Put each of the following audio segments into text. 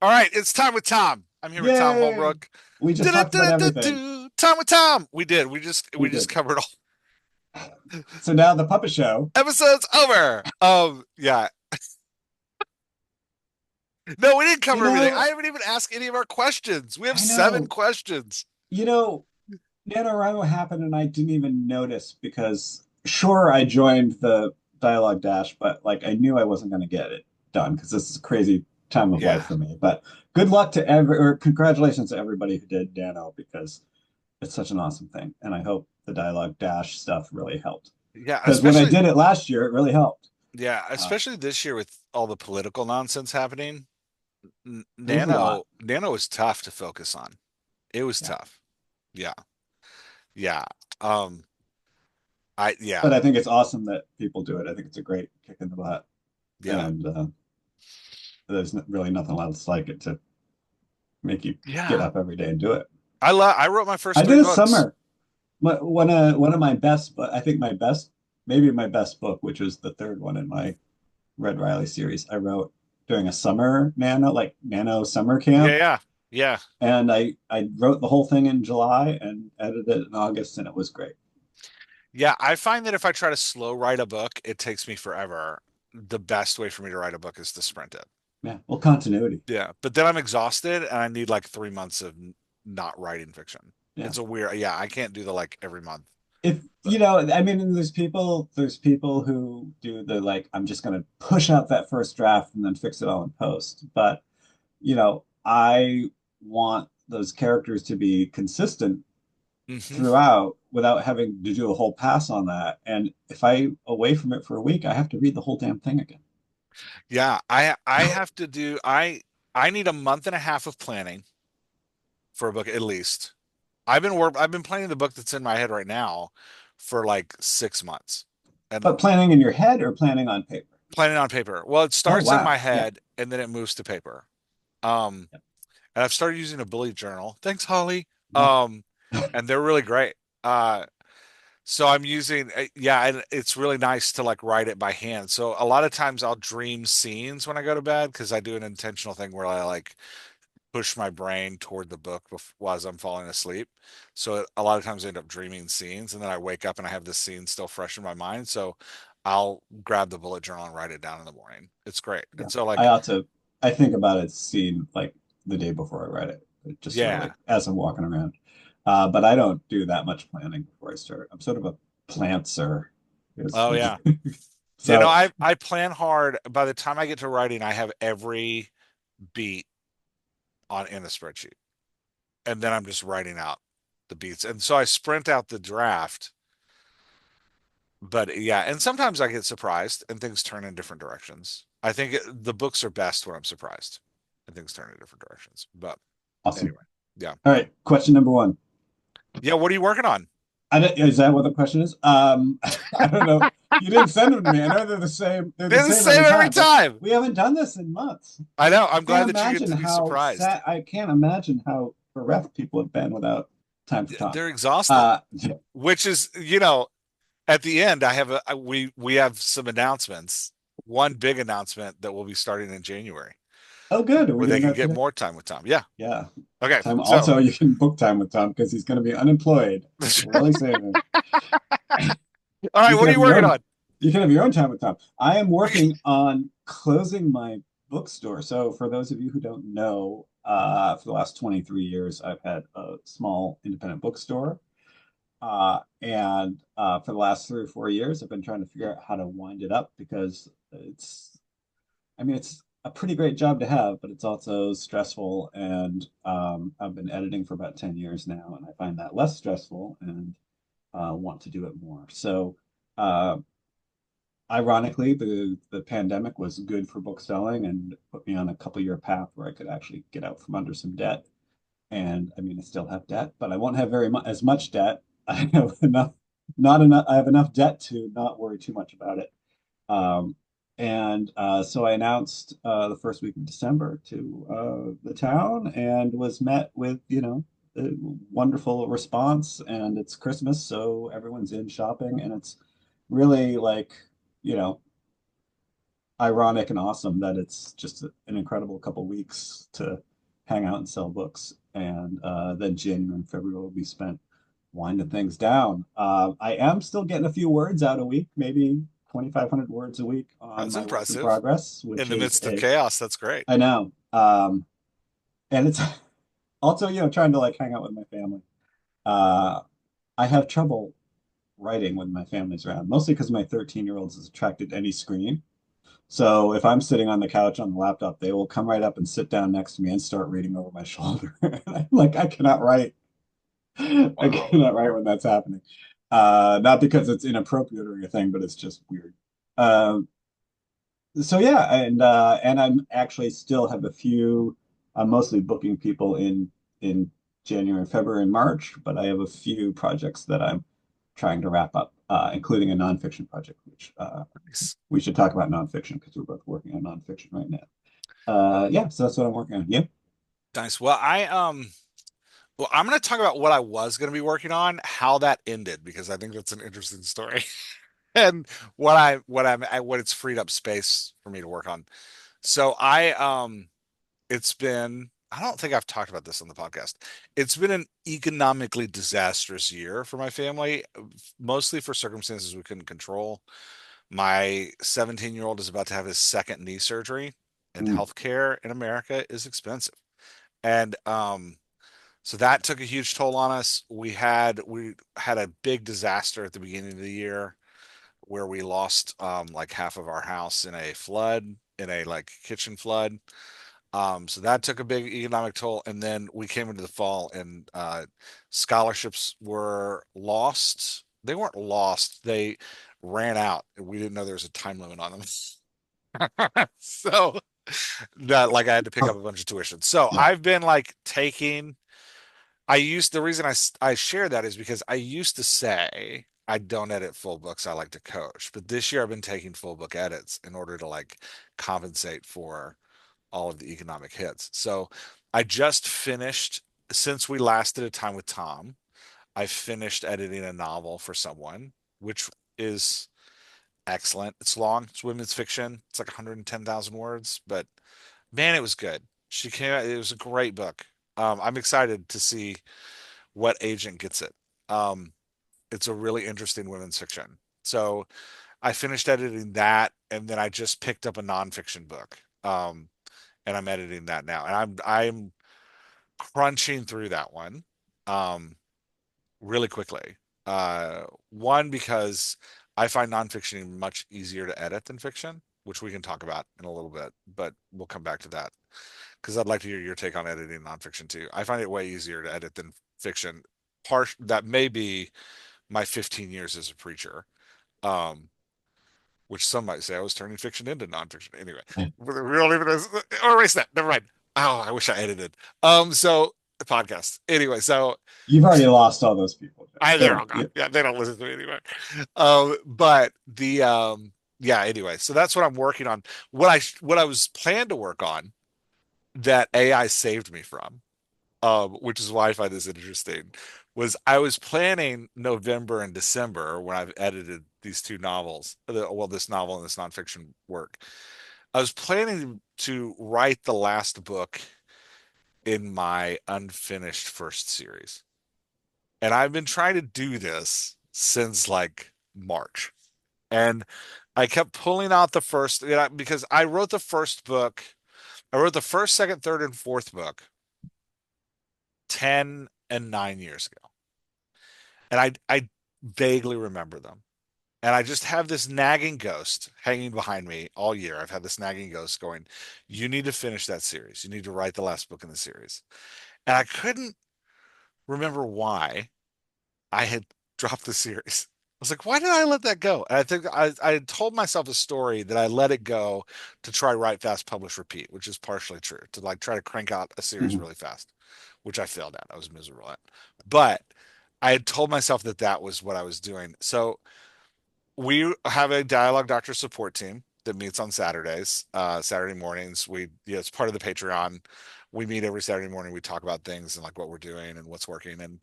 All right, it's time with Tom. I'm here with Tom Yay! Holbrook. We just talked about everything. Do-do-do-do-do. Time with Tom. We did. We We just did. covered all So now the puppet show. episodes over. Yeah. No, we didn't You cover everything. I know, haven't even asked any of our questions. We have I seven know. questions. You know, NaNoWriMo happened and I didn't even notice because sure I joined the dialogue dash, but like I knew I wasn't going to get it done because this is a crazy time of life Yeah. for me. But good luck to or congratulations to everybody who did Nano because it's such an awesome thing. And I hope the dialogue dash stuff really helped. Yeah, Because when I especially did it last year, it really helped. yeah, Uh, especially this year with all the political nonsense happening. it was a lot. Nano was tough to focus on. It was Yeah. tough. Yeah. Yeah. Um yeah. But I think it's awesome that people do it. I think it's a great kick in the butt. Yeah. And there's really nothing else like it to make you get Yeah. up every day and do it. I wrote my I first three did a books. summer. One of my best, but I think my best, maybe my best book, which was the third one in my Red Riley series, I wrote during a summer nano summer Yeah, camp. yeah. Yeah. And I wrote the whole thing in July and edited it in August, and it was great. Yeah, I find that if I try to slow write a book, it takes me forever. The best way for me to write a book is to sprint it. Yeah. Well, continuity. Yeah, but then I'm exhausted and I need like 3 months of not writing fiction. Yeah. It's a weird, yeah, I can't do the like every month. If But I mean, there's people who do the like, I'm just going to push out that first draft and then fix it all in post. But I want those characters to be consistent hmm throughout without having to do a whole pass on that. And if I away from it for a week, I have to read the whole damn thing again. Yeah, I have to do I need a month and a half of planning for a book at least. I've been planning the book that's in my head right now for like 6 months. And But planning in your head or planning on paper? planning on paper. Well, it Oh, starts in my wow. Yeah. head and then it moves to paper. Um, and I've started using a bullet journal. Thanks, Holly. Yeah. Um, and they're really great. So I'm using, yeah, and it's really nice to like write it by hand. So a lot of times I'll dream scenes when I go to bed because I do an intentional thing where I like push my brain toward the book as I'm falling asleep. So a lot of times I end up dreaming scenes and then I wake up and I have this scene still fresh in my mind. So I'll grab the bullet journal and write it down in the morning. It's great. Yeah. And so I like, ought to, I think about it scene like the day before I write it, just sort of yeah. like as I'm walking around. But I don't do that much planning before I start. I'm sort of a plantser. Oh yeah. You know, So I plan hard. By the time I get to writing, I have every beat on in the spreadsheet. And then I'm just writing out the beats. And so I sprint out the draft. But yeah, and sometimes I get surprised and things turn in different directions. I think the books are best when I'm surprised and things turn in different directions. But awesome. anyway, yeah. All right. Question number one. Yeah, what are you working on? Is that what the question is? I don't know. You didn't send them to me. I know they're the same. They're the They're the same same every every time, but time. we haven't done this in months. I know. I I'm can't glad that you get imagine to be how surprised. sad. I can't imagine how bereft people have been without time for Tom. They're exhausted, Uh, which is, at the end, I have we have some announcements. One big announcement that will be starting in January oh, good. Are we where they doing can that get today? more time with Tom. Yeah. Yeah. Okay. Time. So, Also, you can book time with Tom because he's going to be unemployed. Really saving. all right, You can what are have you your working own. on? You can have your own time with Tom. I am working on closing my bookstore. So, for those of you who don't know, for the last 23 years, I've had a small independent bookstore. And for the last 3 or 4 years, I've been trying to figure out how to wind it up because it's a pretty great job to have, but it's also stressful. And I've been editing for about 10 years now, and I find that less stressful and want to do it more. So, uh, ironically, the pandemic was good for book selling and put me on a couple-year path where I could actually get out from under some debt. And I mean, I still have debt, but I won't have very much as much debt. I have enough, not enough. I have enough debt to not worry too much about it. Um, and so I announced the first week of December to the town and was met with, a wonderful response. And it's Christmas, so everyone's in shopping, and it's really like, you know, ironic and awesome that it's just an incredible couple weeks to hang out and sell books, and then January and February will be spent winding things down. I am still getting a few words out a week, maybe 2,500 words a week on That's my work in impressive. progress, In which the is midst of a chaos, that's great. I know, and it's also trying to like hang out with my family. Uh, I have trouble writing when my family's around, mostly because my 13-year-old is attracted to any screen. So if I'm sitting on the couch on the laptop, they will come right up and sit down next to me and start reading over my shoulder. And I'm like, I cannot write. I Wow. cannot write when that's happening. Not because it's inappropriate or anything, but it's just weird. Um, so yeah, and I'm actually still have a few. I'm mostly booking people in January, February, and March, but I have a few projects that I'm trying to wrap up, including a nonfiction project, which Nice. we should talk about nonfiction because we're both working on nonfiction right now. Yeah, so that's what I'm working on. Yeah. Nice. Well, I'm going to talk about what I was going to be working on, how that ended, because I think that's an interesting story, and what it's freed up space for me to work on. So it's been, I don't think I've talked about this on the podcast. It's been an economically disastrous year for my family, mostly for circumstances we couldn't control. My 17-year-old is about to have his second knee surgery, and Mm, healthcare in America is expensive. And so that took a huge toll on us. We had a big disaster at the beginning of the year where we lost like half of our house in a flood, in a like kitchen flood. So that took a big economic toll. And then we came into the fall and scholarships were lost. They weren't lost, they ran out. We didn't know there was a time limit on them. So that like I had to pick up a bunch of tuition. So yeah. I've been like taking I used the reason I share that is because I used to say I don't edit full books. I like to coach, but this year I've been taking full book edits in order to like compensate for all of the economic hits. So I just finished since we last did a time with Tom. I finished editing a novel for someone, which is excellent. It's long. It's women's fiction. It's like 110,000 words, but man, it was good. She came out. It was a great book. I'm excited to see what agent gets it. Um, it's a really interesting women's fiction. So I finished editing that, and then I just picked up a nonfiction book, and I'm editing that now, and I'm crunching through that one, um, really quickly. One because I find nonfiction much easier to edit than fiction, which we can talk about in a little bit, but we'll come back to that because I'd like to hear your take on editing nonfiction too. I find it way easier to edit than fiction. Part that may be my 15 years as a preacher, um, which some might say I was turning fiction into nonfiction. Anyway, we don't even erase that. Never mind. Oh, I wish I edited. So the podcast. Anyway, so You've already lost all those people, Jeff. they're Don't, all gone. yeah. Yeah, they don't listen to me anyway. But the yeah. Anyway, so that's what I'm working on. What I was planned to work on that AI saved me from, which is why I find this interesting, was I was planning November and December when I've edited these two novels, well, this novel and this nonfiction work. I was planning to write the last book in my unfinished first series. And I've been trying to do this since like March. And I kept pulling out the first, because I wrote the first book, I wrote the first, second, third, and fourth book 10 and 9 years ago. And I vaguely remember them. And I just have this nagging ghost hanging behind me all year. I've had this nagging ghost going, you need to finish that series. You need to write the last book in the series. And I couldn't remember why I had dropped the series. I was like, why did I let that go? And I think I had told myself a story that I let it go to try write fast, publish, repeat, which is partially true, to like try to crank out a series Mhm. really fast, which I failed at. I was miserable at. But I had told myself that that was what I was doing. So we have a dialogue doctor support team that meets on Saturdays, Saturday mornings. It's part of the Patreon. We meet every Saturday morning. We talk about things and like what we're doing and what's working. And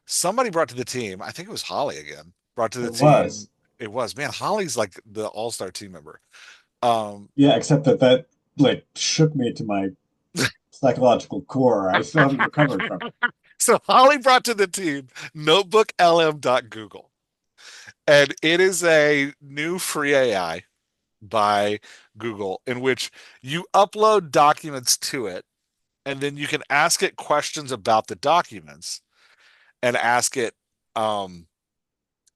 somebody brought to the team, I think it was Holly again, brought to the It was. team. It was, man, Holly's like the all-star team member. Um, Yeah, except that like shook me to my psychological core. I still haven't recovered from it. so Holly brought to the team notebooklm.google, and it is a new free AI by Google in which you upload documents to it, and then you can ask it questions about the documents and ask it, um,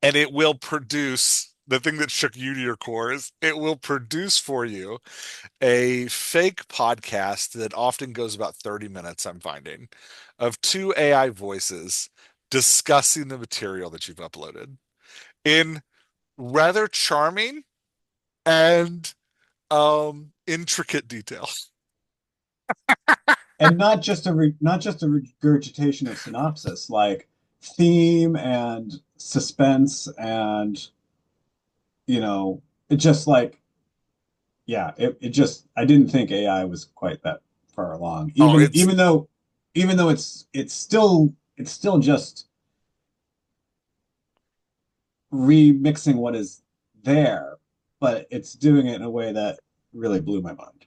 and it will produce the thing that shook you to your core is it will produce for you a fake podcast that often goes about 30 minutes, I'm finding, of two AI voices discussing the material that you've uploaded in rather charming and intricate detail. And not just a regurgitation of synopsis, like theme and suspense and it just like yeah, it just I didn't think AI was quite that far along. Oh, it's Even though it's still just remixing what is there, but it's doing it in a way that really blew my mind.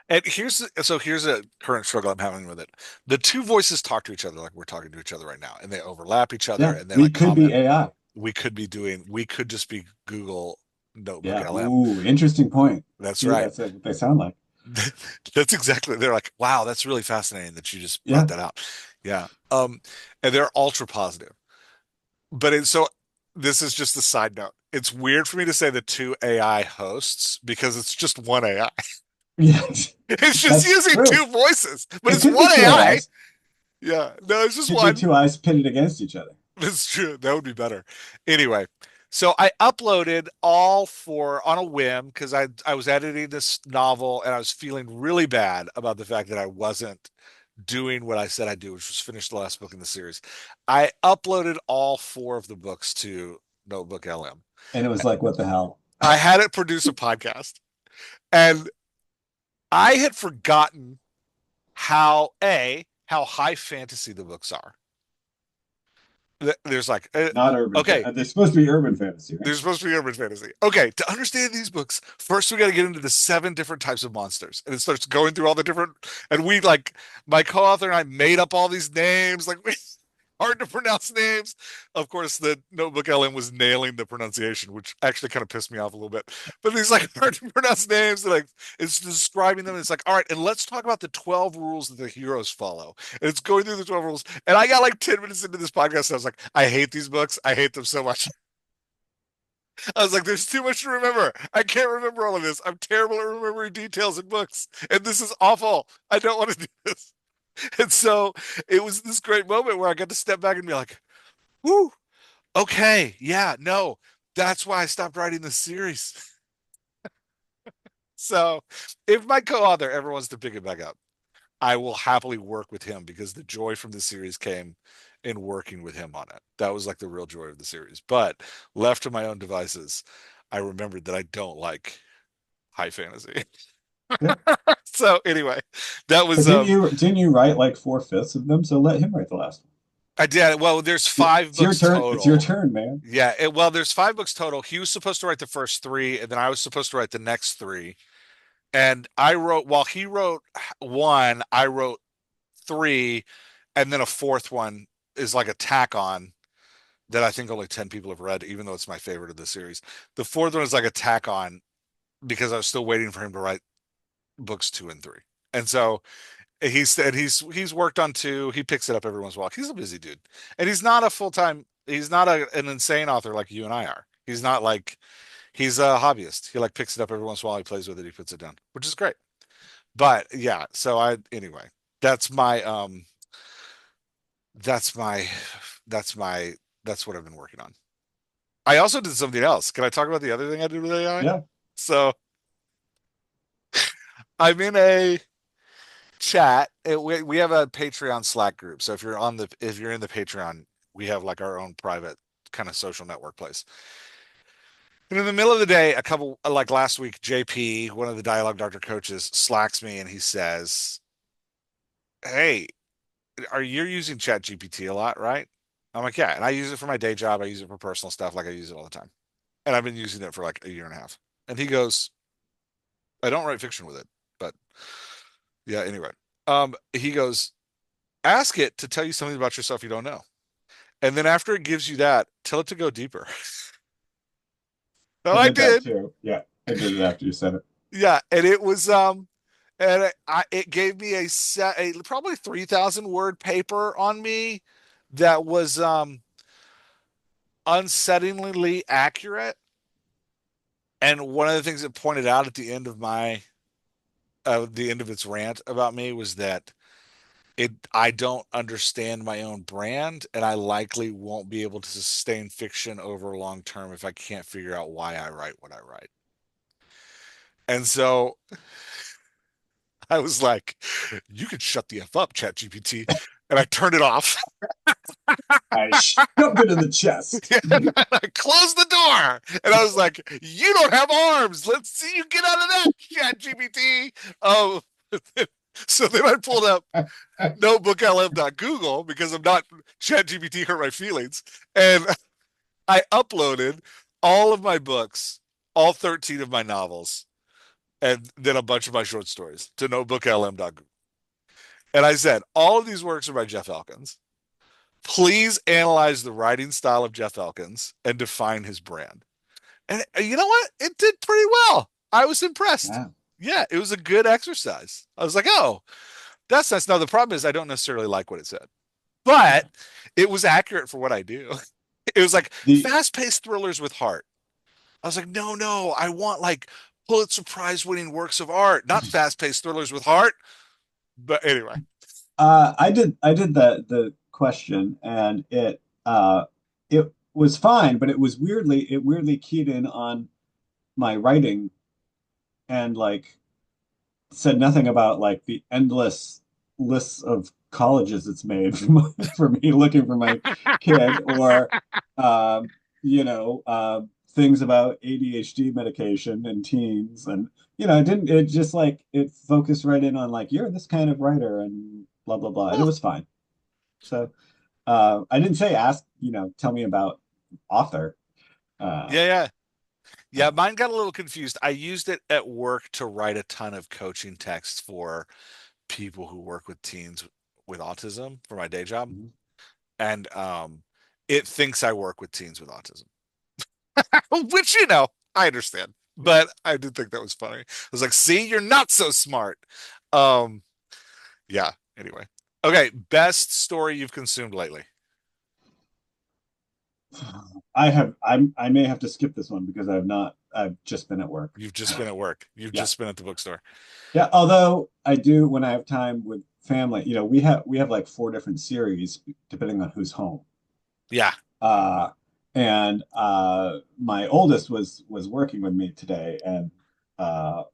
and here's a current struggle I'm having with it. The two voices talk to each other like we're talking to each other right now, and they overlap each other Yeah, and they we like could be comment. AI. We could just be Google Notebook Yeah. LM. Ooh, interesting point. That's See, right. that's what they sound like. That's exactly. They're like, wow, that's really fascinating that you just brought Yeah. that out. Yeah. And they're ultra positive. So this is just a side note. It's weird for me to say the two AI hosts because it's just one AI. Yeah. It's just That's using true. two voices, but It it's could be one two AI. AIs. Yeah. No, it's just Could be one. two eyes pitted against each other. That's true. That would be better. Anyway, so I uploaded all four on a whim because I was editing this novel and I was feeling really bad about the fact that I wasn't doing what I said I'd do, which was finish the last book in the series. I uploaded all four of the books to Notebook LM. And it was like, what the hell? I had it produce a podcast, and I had forgotten how high fantasy the books are. There's like, Not urban okay, fantasy. They're supposed to be urban fantasy, right? they're supposed to be urban fantasy. Okay, to understand these books, first we got to get into the seven different types of monsters, and it starts going through all the different. And we like my co-author and I made up all these names, like hard to pronounce names. Of course, the Notebook Ellen was nailing the pronunciation, which actually kind of pissed me off a little bit. But these like hard to pronounce names, like it's describing them. And it's like, all right, and let's talk about the 12 rules that the heroes follow. And it's going through the 12 rules. And I got like 10 minutes into this podcast, and I was like, I hate these books. I hate them so much. I was like, there's too much to remember. I can't remember all of this. I'm terrible at remembering details in books. And this is awful. I don't want to do this. And so it was this great moment where I got to step back and be like, whoo, okay, yeah, no, that's why I stopped writing the series. So if my co-author ever wants to pick it back up, I will happily work with him because the joy from the series came in working with him on it. That was like the real joy of the series. But left to my own devices, I remembered that I don't like high fantasy. Yeah. So anyway, that But was didn't you write like four-fifths of them? So let him write the last one. I did. Well, there's five It's your books turn. It's your total. turn, man. Yeah, well, there's five books total. He was supposed to write the first three, and then I was supposed to write the next three. And I wrote, while he wrote one, I wrote three, and then a fourth one is like a tack on that I think only 10 people have read, even though it's my favorite of the series. The fourth one is like a tack on because I was still waiting for him to write books two and three. And so he said he's worked on two. He picks it up every once in a while. He's a busy dude. And he's not a full-time, he's not an insane author like you and I are. He's not like he's a hobbyist. He like picks it up every once in a while. He plays with it. He puts it down, which is great. But yeah, so I anyway, that's my that's my that's my that's what I've been working on. I also did something else. Can I talk about the other thing I did with AI? Yeah. So I'm in a chat. We have a Patreon Slack group. So if you're in the Patreon, we have like our own private kind of social network place. And in the middle of the day, a couple like last week, JP, one of the Dialogue Doctor coaches, slacks me and he says, "Hey, are you using Chat GPT a lot, right?" I'm like, "Yeah." And I use it for my day job. I use it for personal stuff. Like I use it all the time. And I've been using it for like a year and a half. And he goes, I don't write fiction with it, but yeah, anyway. He goes, ask it to tell you something about yourself you don't know. And then after it gives you that, tell it to go deeper. So I I did that did. too. Yeah, I did it after you said it. Yeah, and it was and it gave me a probably 3,000 word paper on me that was unsettlingly accurate. And one of the things it pointed out at the end of its rant about me was that I don't understand my own brand, and I likely won't be able to sustain fiction over long term if I can't figure out why I write what I write. And so I was like, you can shut the F up, ChatGPT. And I turned it off. I shoved it in the chest. And I closed the door. And I was like, you don't have arms. Let's see you get out of that, ChatGPT. Oh, so then I pulled up notebooklm.google because I'm not ChatGPT hurt my feelings. And I uploaded all of my books, all 13 of my novels, and then a bunch of my short stories to notebooklm.google. And I said, all of these works are by Jeff Elkins. Please analyze the writing style of Jeff Elkins and define his brand. And you know what? It did pretty well. I was impressed. Wow. Yeah, it was a good exercise. I was like, oh, that's nice. Now, the problem is I don't necessarily like what it said, but it was accurate for what I do. It was like The fast paced thrillers with heart. I was like, no, no, I want like Pulitzer Prize winning works of art, not fast paced thrillers with heart. But anyway, I did the question and it was fine, but it weirdly keyed in on my writing and like said nothing about like the endless lists of colleges it's made for me looking for my kid or um, things about ADHD medication in teens and it didn't it just like it focused right in on like you're this kind of writer and blah blah blah and it well, was fine. So I didn't say ask, tell me about author. Uh, yeah, yeah. Yeah, uh, mine got a little confused. I used it at work to write a ton of coaching texts for people who work with teens with autism for my day job. mhm. And it thinks I work with teens with autism, which, I understand. But I did think that was funny. I was like, see, you're not so smart. Um, yeah, anyway. Okay, best story you've consumed lately. I may have to skip this one because I've just been at work. You've just been at work. You've Yeah. just been at the bookstore. Yeah, although I do when I have time with family, we have like four different series depending on who's home. Yeah. Uh and my oldest was working with me today and uh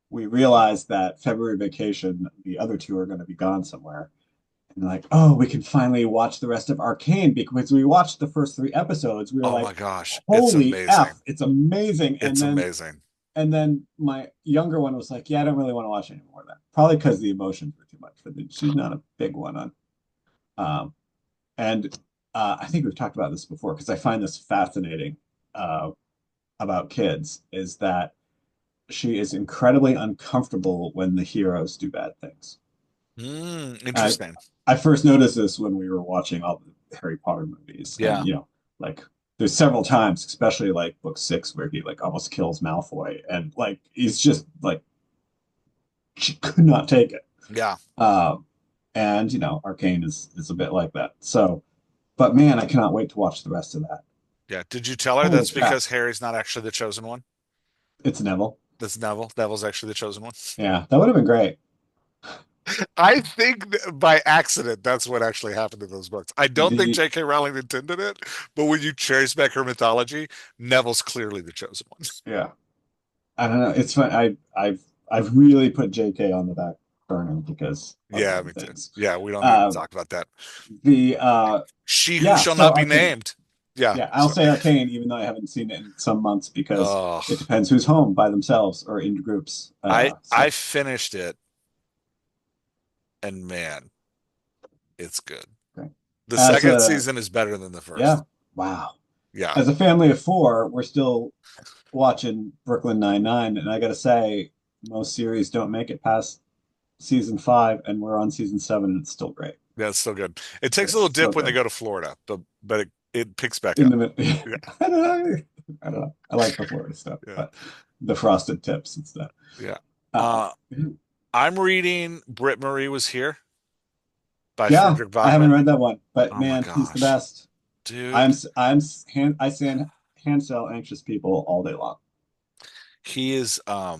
we realized that February vacation, the other two are going to be gone somewhere. And like, oh, we can finally watch the rest of Arcane because we watched the first three episodes. We were Oh like, my gosh, it's holy F, amazing. it's amazing. And It's then amazing. and then my younger one was like, yeah, I don't really want to watch any more of that. Probably because the emotions were too much for the she's not a big one on um and I think we've talked about this before because I find this fascinating uh about kids is that she is incredibly uncomfortable when the heroes do bad things. I Interesting. I first noticed this when we were watching all the Harry Potter movies, and Yeah. like there's several times, especially like book six, where he like almost kills Malfoy, and like he's just like she could not take it. Yeah. Um, and Arcane is a bit like that. So, but man, I cannot wait to watch the rest of that. Yeah. Did you tell her Holy that's crap! because Harry's not actually the chosen one? It's Neville. That's Neville. Neville's actually the chosen one. Yeah, that would have been great. I think by accident, that's what actually happened in those books. I don't think The J.K. Rowling intended it, but when you trace back her mythology, Neville's clearly the chosen one. Yeah, I don't know. It's fun. I've really put JK on the back burner because of Yeah, other me too. things. Yeah, we don't need to Uh, talk about that. the She who Yeah, shall so not be Arcane. named. Yeah. Yeah, I'll So, say Arcane, even though I haven't seen it in some months because oh, it depends who's home by themselves or in groups. I So finished it, and man, it's good. okay. The As second a season is better than the Yeah, first. wow. Yeah. As a family of four, we're still watching Brooklyn Nine-Nine, and I gotta say, most series don't make it past season 5, and we're on season 7, and it's still great. Yeah, it's still good. It takes a It's little so dip when they good. go to Florida, but it picks back In up. the mid- Yeah, I don't know. I don't know. I like the Florida stuff, yeah, but the frosted tips and stuff. yeah. Uh, Uh, I'm reading Britt Marie Was Here by yeah, Friedrich I haven't Bachman. read that one, but Oh my man, he's the gosh, best. dude, I stand hand sell anxious people all day long. he is. I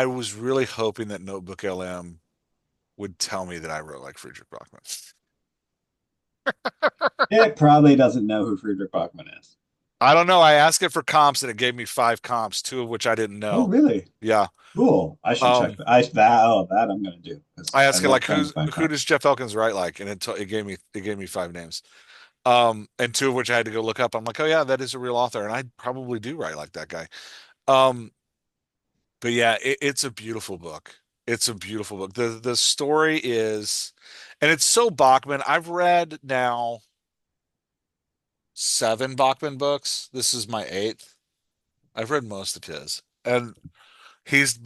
was really hoping that Notebook LM would tell me that I wrote like Friedrich Bachman. It probably doesn't know who Friedrich Bachman is. I don't know. I asked it for comps and it gave me 5 comps, 2 of which I didn't Oh, know. really? Yeah. Cool. I should check Um, that. That I'm gonna do because I I asked it love like trying to find who comps. does Jeff Elkins write like, and it gave me 5 names. And 2 of which I had to go look up. I'm like, oh yeah, that is a real author, and I probably do write like that guy. Um, but yeah, it's a beautiful book. It's a beautiful book. The story is, and it's so Bachman. I've read now 7 Bachman books. This is my 8th. I've read most of his, and he's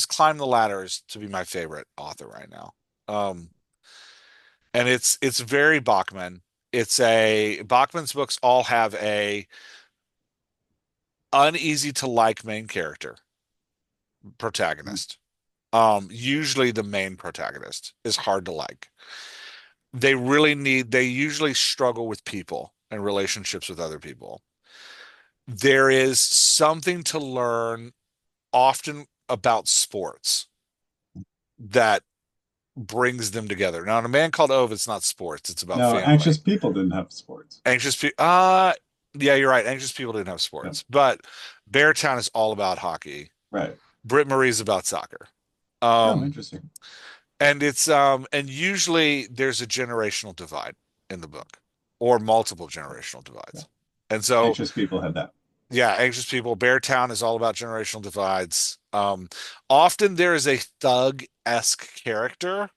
climbed the ladders to be my favorite author right now. Um, and it's very Bachman. It's a Bachman's books all have a uneasy to like main character protagonist. Usually the main protagonist is hard to like. They usually struggle with people and relationships with other people. There is something to learn often about sports that brings them together. Now, in A Man Called Ove, it's not sports, it's about No, anxious family. people didn't have sports. Anxious people, yeah, you're right. Anxious people didn't have Yeah, sports, but Beartown is all about hockey. right. Britt Marie's about soccer. Oh, Um, interesting. and usually there's a generational divide in the book or multiple generational Yeah. divides. And so, Anxious people have that. yeah, anxious people, Beartown is all about generational divides. Often there is a thug-esque character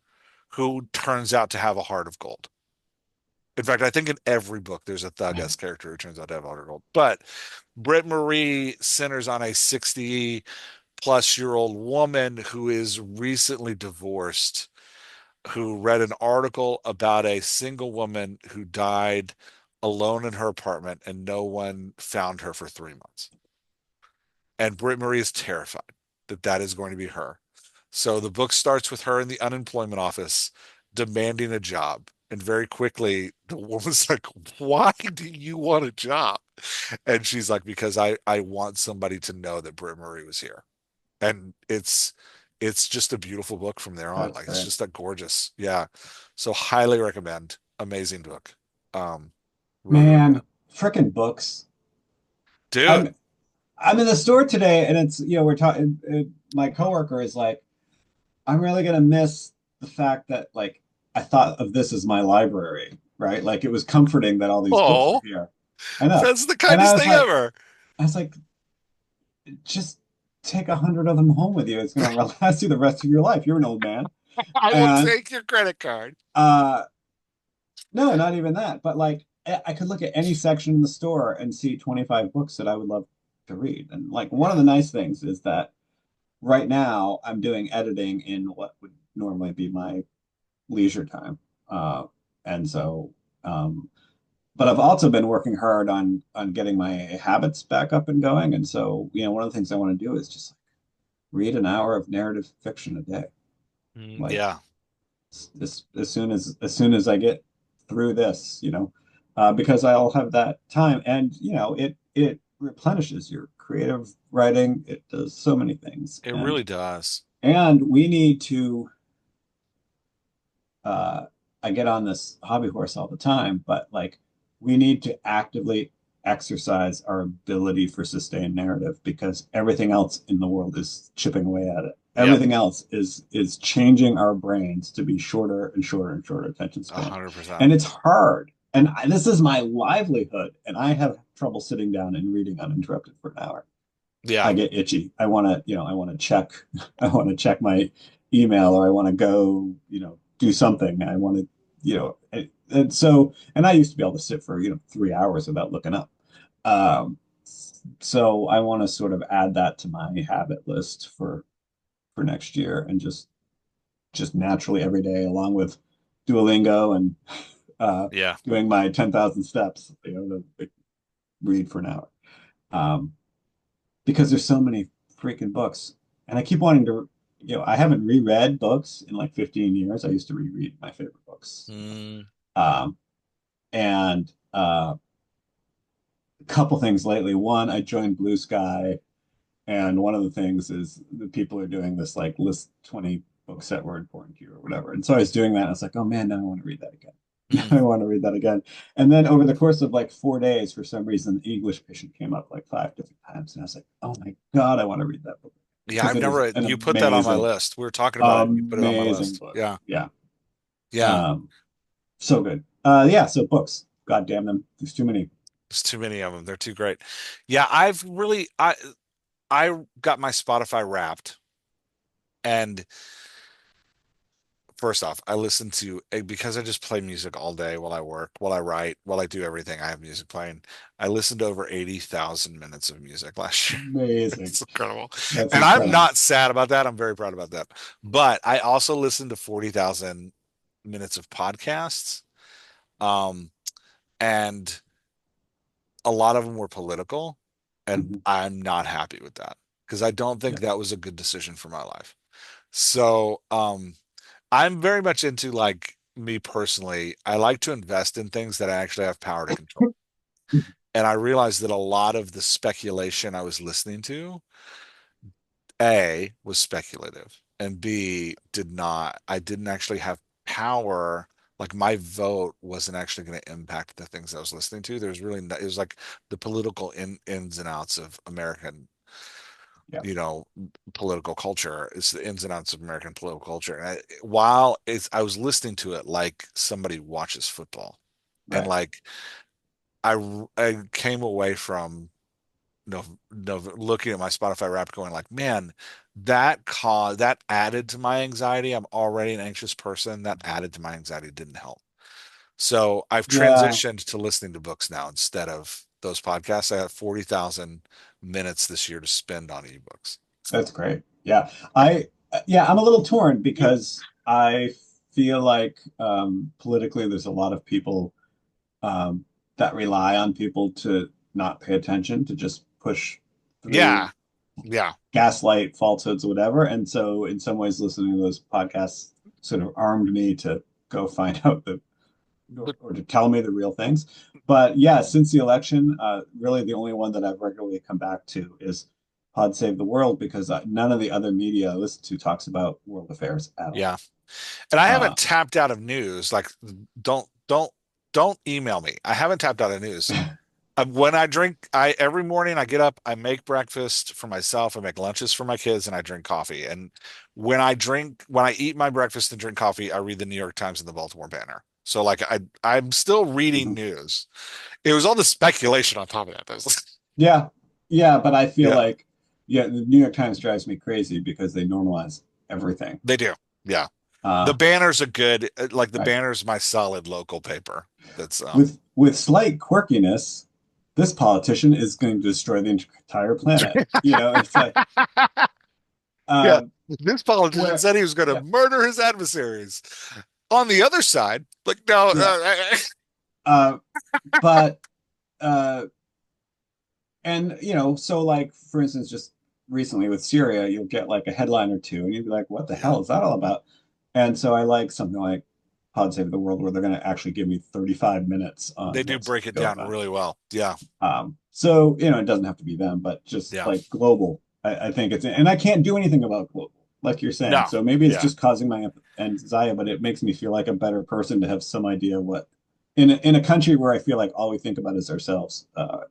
who turns out to have a heart of gold. In fact, I think in every book there's a thug-esque character who turns out to have a heart of gold. But Britt Marie centers on a 60-plus-year-old woman who is recently divorced, who read an article about a single woman who died alone in her apartment and no one found her for 3 months. And Britt Marie is terrified that that is going to be her. So the book starts with her in the unemployment office demanding a job. And very quickly, the woman's like, why do you want a job? And she's like, because I want somebody to know that Britt Marie was here. And it's just a beautiful book from there on. That's Like it's great. just that gorgeous. Yeah. So highly recommend. Amazing book. Um, really, really good. Man, frickin' books. Dude. I'm I'm in the store today, and it's we're talking. My coworker is like, I'm really gonna miss the fact that like I thought of this as my library, right? Like it was comforting that all these books were Oh, here. I know, that's the and kindest thing ever. I was like, just take 100 of them home with you. It's gonna last you the rest of your life. You're an old man, I will and take your credit card. uh, no, not even that. But like, I could look at any section in the store and see 25 books that I would love to read. And like, one of Yeah. the nice things is that right now I'm doing editing in what would normally be my leisure time. And so, um, but I've also been working hard on getting my habits back up and going. And so, one of the things I want to do is just read an hour of narrative fiction a day. Like Yeah, as soon as I get through this, because I'll have that time, and it replenishes your creative writing. It does so many things, it and really does. we need to. Uh, I get on this hobby horse all the time, but like we need to actively exercise our ability for sustained narrative because everything else in the world is chipping away at it. Yep, Everything else is changing our brains to be shorter and shorter and shorter attention a span. hundred percent. And it's hard. And this is my livelihood, and I have trouble sitting down and reading uninterrupted for an hour. Yeah, I get itchy. I want to check, I want to check my email, or I want to go, do something. I want to, and I used to be able to sit for, 3 hours without looking up. Um, So I want to sort of add that to my habit list for next year and just naturally every day, along with Duolingo and uh, Yeah. doing my 10,000 steps, to read for an hour. Um, because there's so many freaking books. And I keep wanting to, I haven't reread books in like 15 years. I used to reread my favorite books. Mm, Um, and a couple things lately. One, I joined Blue Sky, and one of the things is that people are doing this like list 20 books that were important to you or whatever. And so I was doing that. And I was like, oh man, now I want to read that again. mm. I want to read that again. And then over the course of like 4 days, for some reason, the English patient came up like five different times. And I was like, oh my God, I want to read that book Yeah, because I've it is never, an you put that on my amazing, list. We were talking about it. You put it on my amazing list. book. Yeah. Yeah. Yeah. Um, so good. Yeah. So books, God damn them. There's too many. There's too many of them. They're too great. Yeah. I got my Spotify Wrapped, and first off, I listen to because I just play music all day while I work, while I write, while I do everything. I have music playing. I listened to over 80,000 minutes of music last year. Amazing. It's incredible. That's And I'm incredible. not sad about that. I'm very proud about that. But I also listened to 40,000 minutes of podcasts. Um, and a lot of them were political, and Mhm. I'm not happy with that because I don't Yeah. think that was a good decision for my life. So, I'm very much into like me personally. I like to invest in things that I actually have power to control. And I realized that a lot of the speculation I was listening to, A, was speculative, and B, I didn't actually have power. Like my vote wasn't actually going to impact the things I was listening to. There's really, it was like the political ins and outs of American, Yeah. you know, political culture. It's the ins and outs of American political culture. And while I was listening to it like somebody watches football, and Right. like I came away from no looking at my Spotify Wrapped going like, man, that added to my anxiety. I'm already an anxious person. That added to my anxiety, didn't help. So I've Yeah. transitioned to listening to books now instead of those podcasts. I have 40,000 minutes this year to spend on ebooks. That's great. Yeah. I'm a little torn because I feel like politically there's a lot of people um, that rely on people to not pay attention, to just push through Yeah, yeah, gaslight, falsehoods, whatever. And so in some ways listening to those podcasts sort of armed me to go find out but or to tell me the real things. But yeah, since the election, really the only one that I've regularly come back to is Pod Save the World because none of the other media I listen to talks about world affairs at all. yeah. And I Uh, haven't tapped out of news. Like, don't, don't, don't email me. I haven't tapped out of news. When I drink, I every morning I get up, I make breakfast for myself, I make lunches for my kids, and I drink coffee. And when I eat my breakfast and drink coffee, I read the New York Times and the Baltimore Banner. So like I'm still reading mhm. news. It was all the speculation on top of that. That was, Yeah, yeah, but I feel yeah, like yeah, the New York Times drives me crazy because they normalize everything. they do. Yeah. The Uh, Banner's a good, like the right. Banner's my solid local paper. That's With slight quirkiness, this politician is going to destroy the entire planet. It's like Yeah. um, This politician where said he was going to yeah, murder his adversaries. On the other side, like, no, yeah. Uh, but uh, and so like for instance, just recently with Syria, you'll get like a headline or two, and you'd be like, "What the yeah, hell is that all about?" And so I like something like Pod Save the World, where they're going to actually give me 35 minutes on they do what's break it going down on. really well. Yeah, So it doesn't have to be them, but just yeah. like global. I think and I can't do anything about global, like you're saying. No, So maybe it's yeah. just causing my anxiety, but it makes me feel like a better person to have some idea what in a country where I feel like all we think about is ourselves.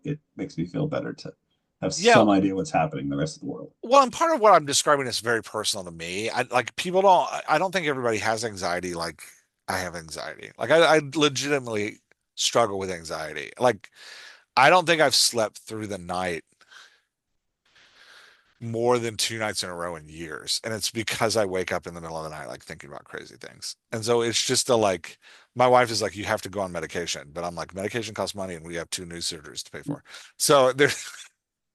It makes me feel better to have Yeah. some idea what's happening in the rest of the world. Well, and part of what I'm describing is very personal to me. I like people don't, I don't think everybody has anxiety like I have anxiety. Like I legitimately struggle with anxiety. Like I don't think I've slept through the night more than 2 nights in a row in years. And it's because I wake up in the middle of the night, like thinking about crazy things. And so it's just a like, my wife is like, you have to go on medication. But I'm like, medication costs money and we have two new surgeries to pay for. So there's,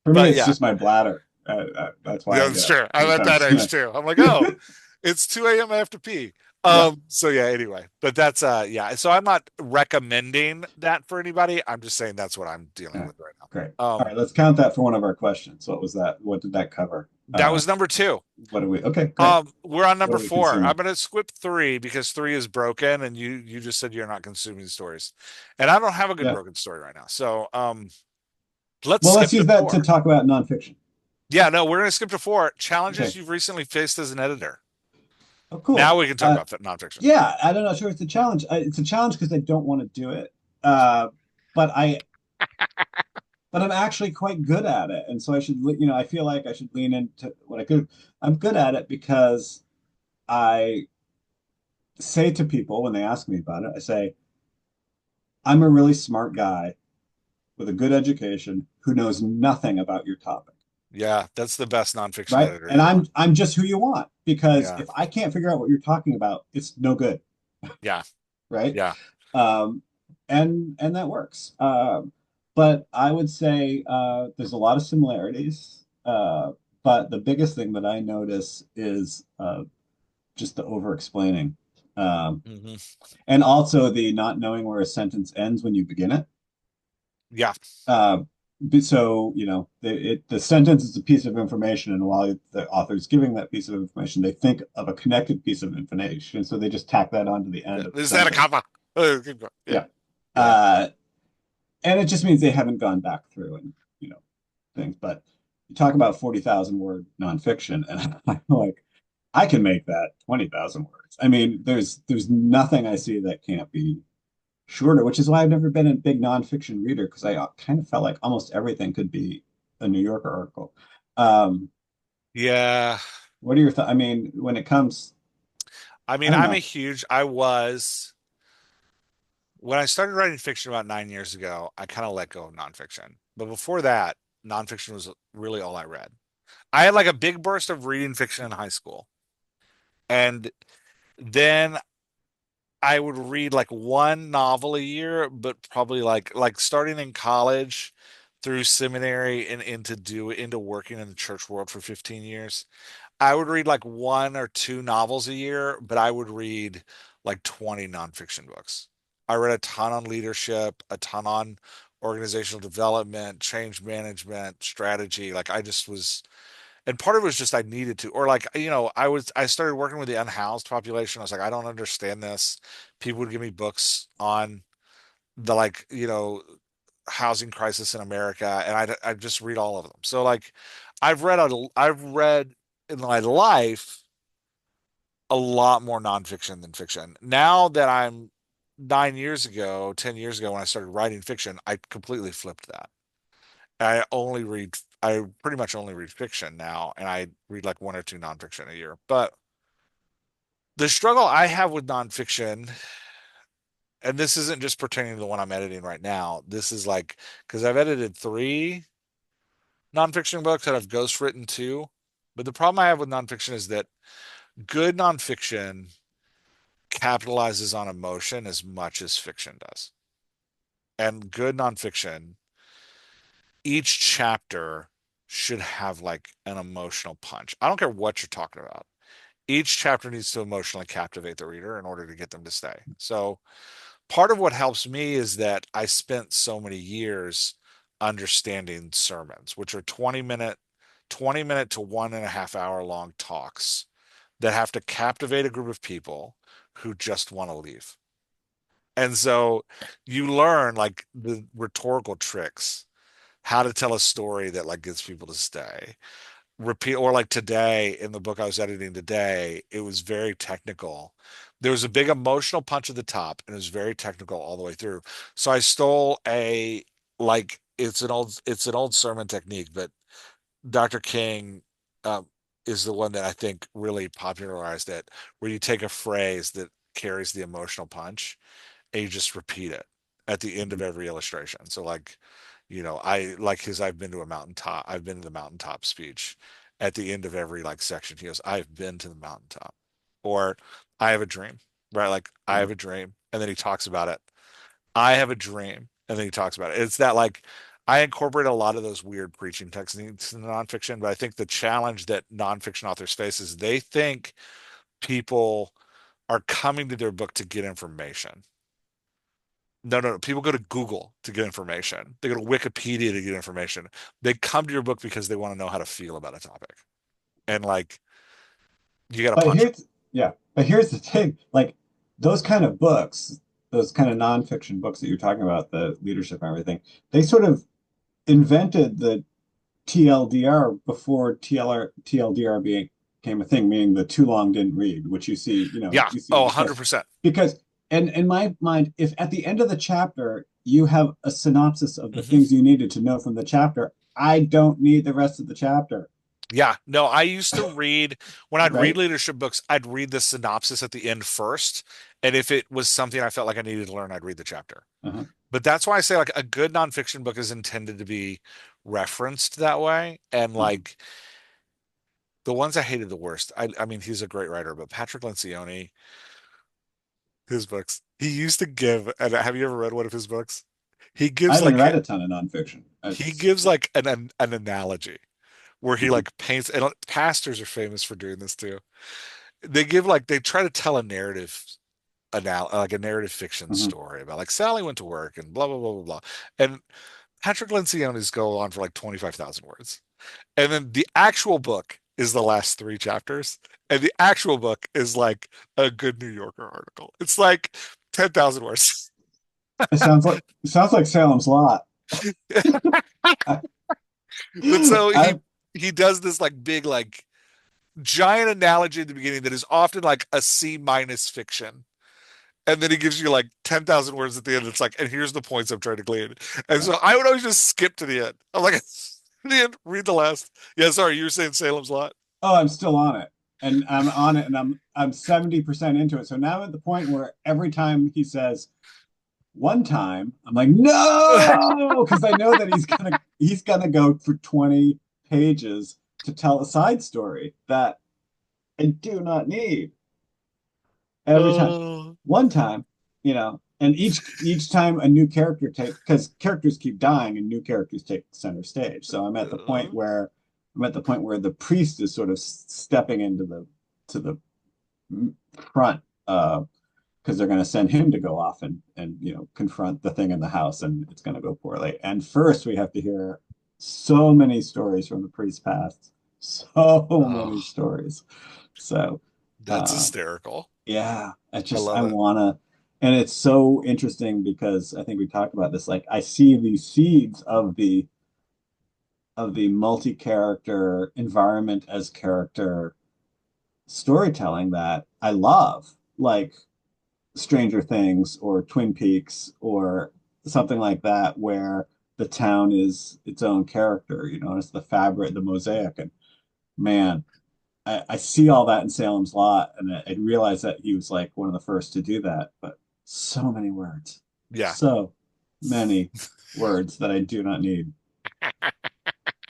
For me, But it's yeah, just my bladder. That's why yeah, I that's get up true. I'm at sometimes. that age too. I'm like, oh, it's 2 a.m. I have to pee. Yeah. So yeah, anyway, but that's yeah. So I'm not recommending that for anybody. I'm just saying that's what I'm dealing Yeah. with right Great. now. All right, let's count that for one of our questions. What was that? What did that cover? That was number two. What do we? Okay, great. We're on What number are we four. I'm consuming? gonna skip three because three is broken, and you just said you're not consuming stories, and I don't have a good Yeah. broken story right now. So let's Well, let's skip to use that to four. talk about nonfiction. Yeah, no, we're gonna skip to four. Challenges Okay. you've recently faced as an editor. Oh, Now cool. we can talk about nonfiction. Yeah, I don't know. Sure, it's a challenge. It's a challenge because I don't want to do it. Uh, but I, but I'm actually quite good at it, and so I should, I feel like I should lean into what I could. I'm good at it because I say to people when they ask me about it, I say, I'm a really smart guy with a good education who knows nothing about your topic, Yeah, that's the best nonfiction right? editor And you I'm want. I'm just who you want because Yeah, if I can't figure out what you're talking about, it's no good, yeah, right? yeah, Um, and that works. But I would say there's a lot of similarities. But the biggest thing that I notice is just the over explaining. hmm And also the not knowing where a sentence ends when you begin it. yeah, Uh, so, the sentence is a piece of information, and while the author is giving that piece of information, they think of a connected piece of information, so they just tack that onto the yeah. end of the Is that a sentence. comma? Yeah, Yeah. yeah, Uh, and it just means they haven't gone back through and, you know, things. But you talk about 40,000 word nonfiction, and I'm like, I can make that 20,000 words. I mean, there's nothing I see that can't be shorter, which is why I've never been a big nonfiction reader because I kind of felt like almost everything could be a New Yorker article. Um, yeah. what are your thoughts? I mean, when it comes, I I mean, don't I'm a know. huge. I was when I started writing fiction about 9 years ago. I kind of let go of nonfiction, but before that, nonfiction was really all I read. I had like a big burst of reading fiction in high school, and then I would read like one novel a year, but probably like starting in college through seminary and into working in the church world for 15 years. I would read like one or two novels a year, but I would read like 20 nonfiction books. I read a ton on leadership, a ton on organizational development, change management, strategy. Like I just was, and part of it was just I needed to, or like, I started working with the unhoused population. I was like, I don't understand this. People would give me books on the like, housing crisis in America, and I just read all of them. So like, I've read in my life a lot more nonfiction than fiction. Now that I'm 9 years ago, 10 years ago when I started writing fiction, I completely flipped that. I pretty much only read fiction now, and I read like one or two nonfiction a year. But the struggle I have with nonfiction, and this isn't just pertaining to the one I'm editing right now, this is like, because I've edited three nonfiction books that I've ghostwritten two. But the problem I have with nonfiction is that good nonfiction capitalizes on emotion as much as fiction does. And good nonfiction, each chapter should have like an emotional punch. I don't care what you're talking about. Each chapter needs to emotionally captivate the reader in order to get them to stay. So part of what helps me is that I spent so many years understanding sermons, which are 20-minute to 1.5 hour long talks that have to captivate a group of people who just want to leave. And so you learn like the rhetorical tricks, how to tell a story that like gets people to stay. Repeat, or like today in the book I was editing today, it was very technical. There was a big emotional punch at the top and it was very technical all the way through. So I stole a like it's an old sermon technique, but Dr. King um, is the one that I think really popularized it, where you take a phrase that carries the emotional punch and you just repeat it at the end of every illustration. So like, I like his I've been to a mountaintop. I've been to the mountaintop speech. At the end of every like section, he goes, I've been to the mountaintop. Or I have a dream, right? Like I have Mhm. a dream. And then he talks about it. I have a dream. And then he talks about it. It's that like I incorporate a lot of those weird preaching techniques in nonfiction, but I think the challenge that nonfiction authors face is they think people are coming to their book to get information. No, no, no. People go to Google to get information. They go to Wikipedia to get information. They come to your book because they want to know how to feel about a topic. And like, you got to But punch them. here's yeah, but here's the thing, like those kind of books, those kind of nonfiction books that you're talking about, the leadership and everything, they sort of invented the TLDR before TLDR became a thing, meaning the too long didn't read, which you see, Yeah. you see Oh, in books. 100%. Because, and in my mind, if at the end of the chapter you have a synopsis of the Hmm. things you needed to know from the chapter, I don't need the rest of the chapter, Yeah. No, I used to read, when I'd read right? leadership books, I'd read the synopsis at the end first. And if it was something I felt like I needed to learn, I'd read the chapter. Uh-huh. But that's why I say like a good nonfiction book is intended to be referenced that way. And Uh-huh. like the ones I hated the worst, I mean, he's a great writer, but Patrick Lencioni, his books, he used to give, and have you ever read one of his books? He I gives haven't like, read a ton of nonfiction. he It's gives like an analogy where he mhm, like paints, and pastors are famous for doing this too. They give like, they try to tell a narrative, like a narrative fiction mhm. story about like Sally went to work and blah, blah, blah, blah, blah. And Patrick Lencioni's go on for like 25,000 words. And then the actual book is the last three chapters. And the actual book is like a good New Yorker article. It's like 10,000 words. It sounds like Salem's Lot. I, But so he I he does this like big like giant analogy at the beginning that is often like a C minus fiction. And then he gives you like 10,000 words at the end. It's like, and here's the points I'm trying to glean. And yeah. so I would always just skip to the end. I'm like, the end, read the last. Yeah, sorry, you were saying Salem's Lot. Oh, I'm still on it. And I'm on it and I'm 70% into it. So now I'm at the point where every time he says one time, I'm like, no, because I know that he's gonna go for 20 pages to tell a side story that I do not need every time. Oh, One time, and each time a new character take because characters keep dying and new characters take center stage. So I'm at the point where the priest is sort of stepping into the to the front because they're going to send him to go off and confront the thing in the house and it's going to go poorly. And first we have to hear so many stories from the priest's past, so many oh, stories. So that's uh, hysterical. yeah, I I love it. wanna, and it's so interesting because I think we talked about this. Like I see these seeds of the multi-character environment as character storytelling that I love, like Stranger Things or Twin Peaks or something like that, where the town is its own character, it's the fabric, the mosaic. And man, I see all that in Salem's Lot, and I realized that he was like one of the first to do that. But so many words, Yeah, so many words that I do not need.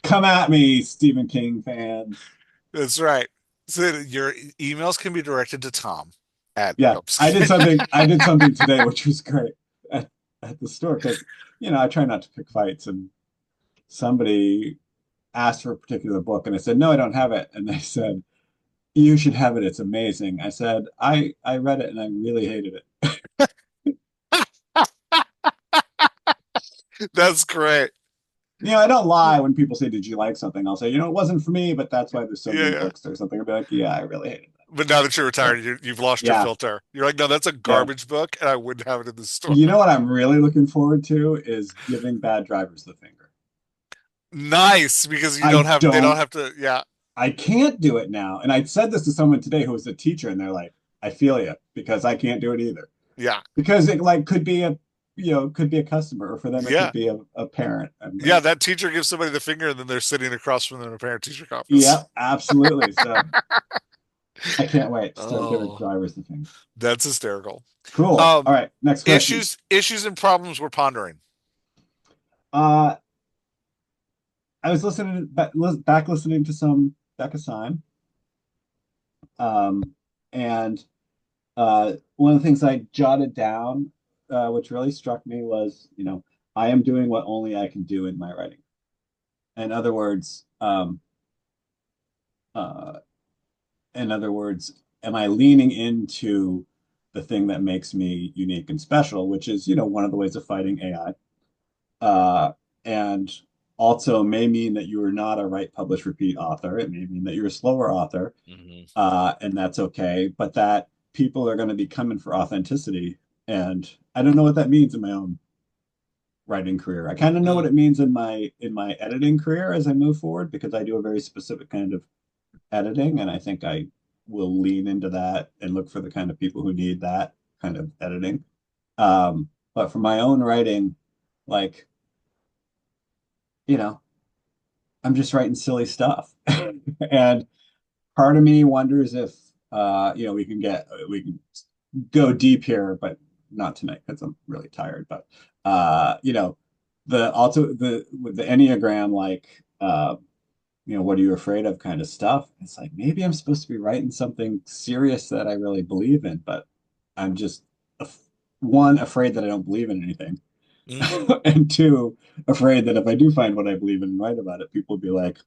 Come at me, Stephen King fans. that's right. So your emails can be directed to Tom at, Yeah, nope. I did something. I did something today, which was great at the store because I try not to pick fights, and somebody asked for a particular book, and I said, "No, I don't have it," and they said, "You should have it. It's amazing." I said, "I read it and I really hated it." That's great. I don't lie when people say, "Did you like something?" I'll say, "It wasn't for me, but that's why there's so Yeah, many yeah. books or something." I'll be like, "Yeah, I really hated that." But now that you're So, retired, you've lost your yeah, filter. You're like, no, that's a yeah. garbage book, and I wouldn't have it in the store. You know what I'm really looking forward to is giving bad drivers the finger. Nice, because you don't I have, they don't don't, have to. Yeah, I can't do it now. And I said this to someone today who was a teacher, and they're like, "I feel you," because I can't do it either. yeah, Because it like could be a customer, or for them it could yeah, be a parent. And yeah. like, That teacher gives somebody the finger, and then they're sitting across from them in a parent-teacher conference. yeah, absolutely. So I can't wait to start giving Oh, drivers the finger. that's hysterical. Cool. All Um, right, next question. issues and problems we're pondering. Uh, I was back listening to some Becca Syme, um, and one of the things I jotted down, which really struck me was, I am doing what only I can do in my writing. In other words, uh, in other words, am I leaning into the thing that makes me unique and special, which is, one of the ways of fighting AI, and also may mean that you are not a write, publish, repeat author. It may mean that you're a slower author, Hmm. and that's okay. But that people are going to be coming for authenticity, and I don't know what that means in my own writing career. I kind of know what Mm. it means in my editing career as I move forward because I do a very specific kind of editing, and I think I will lean into that and look for the kind of people who need that kind of editing. But for my own writing, like, you know, I'm just writing silly stuff. And part of me wonders if we can go deep here, but not tonight because I'm really tired. But the also the with the Enneagram, like what are you afraid of kind of stuff. It's like maybe I'm supposed to be writing something serious that I really believe in, but I'm just one, afraid that I don't believe in anything, Mm. and two, afraid that if I do find what I believe in and write about it, people will be like,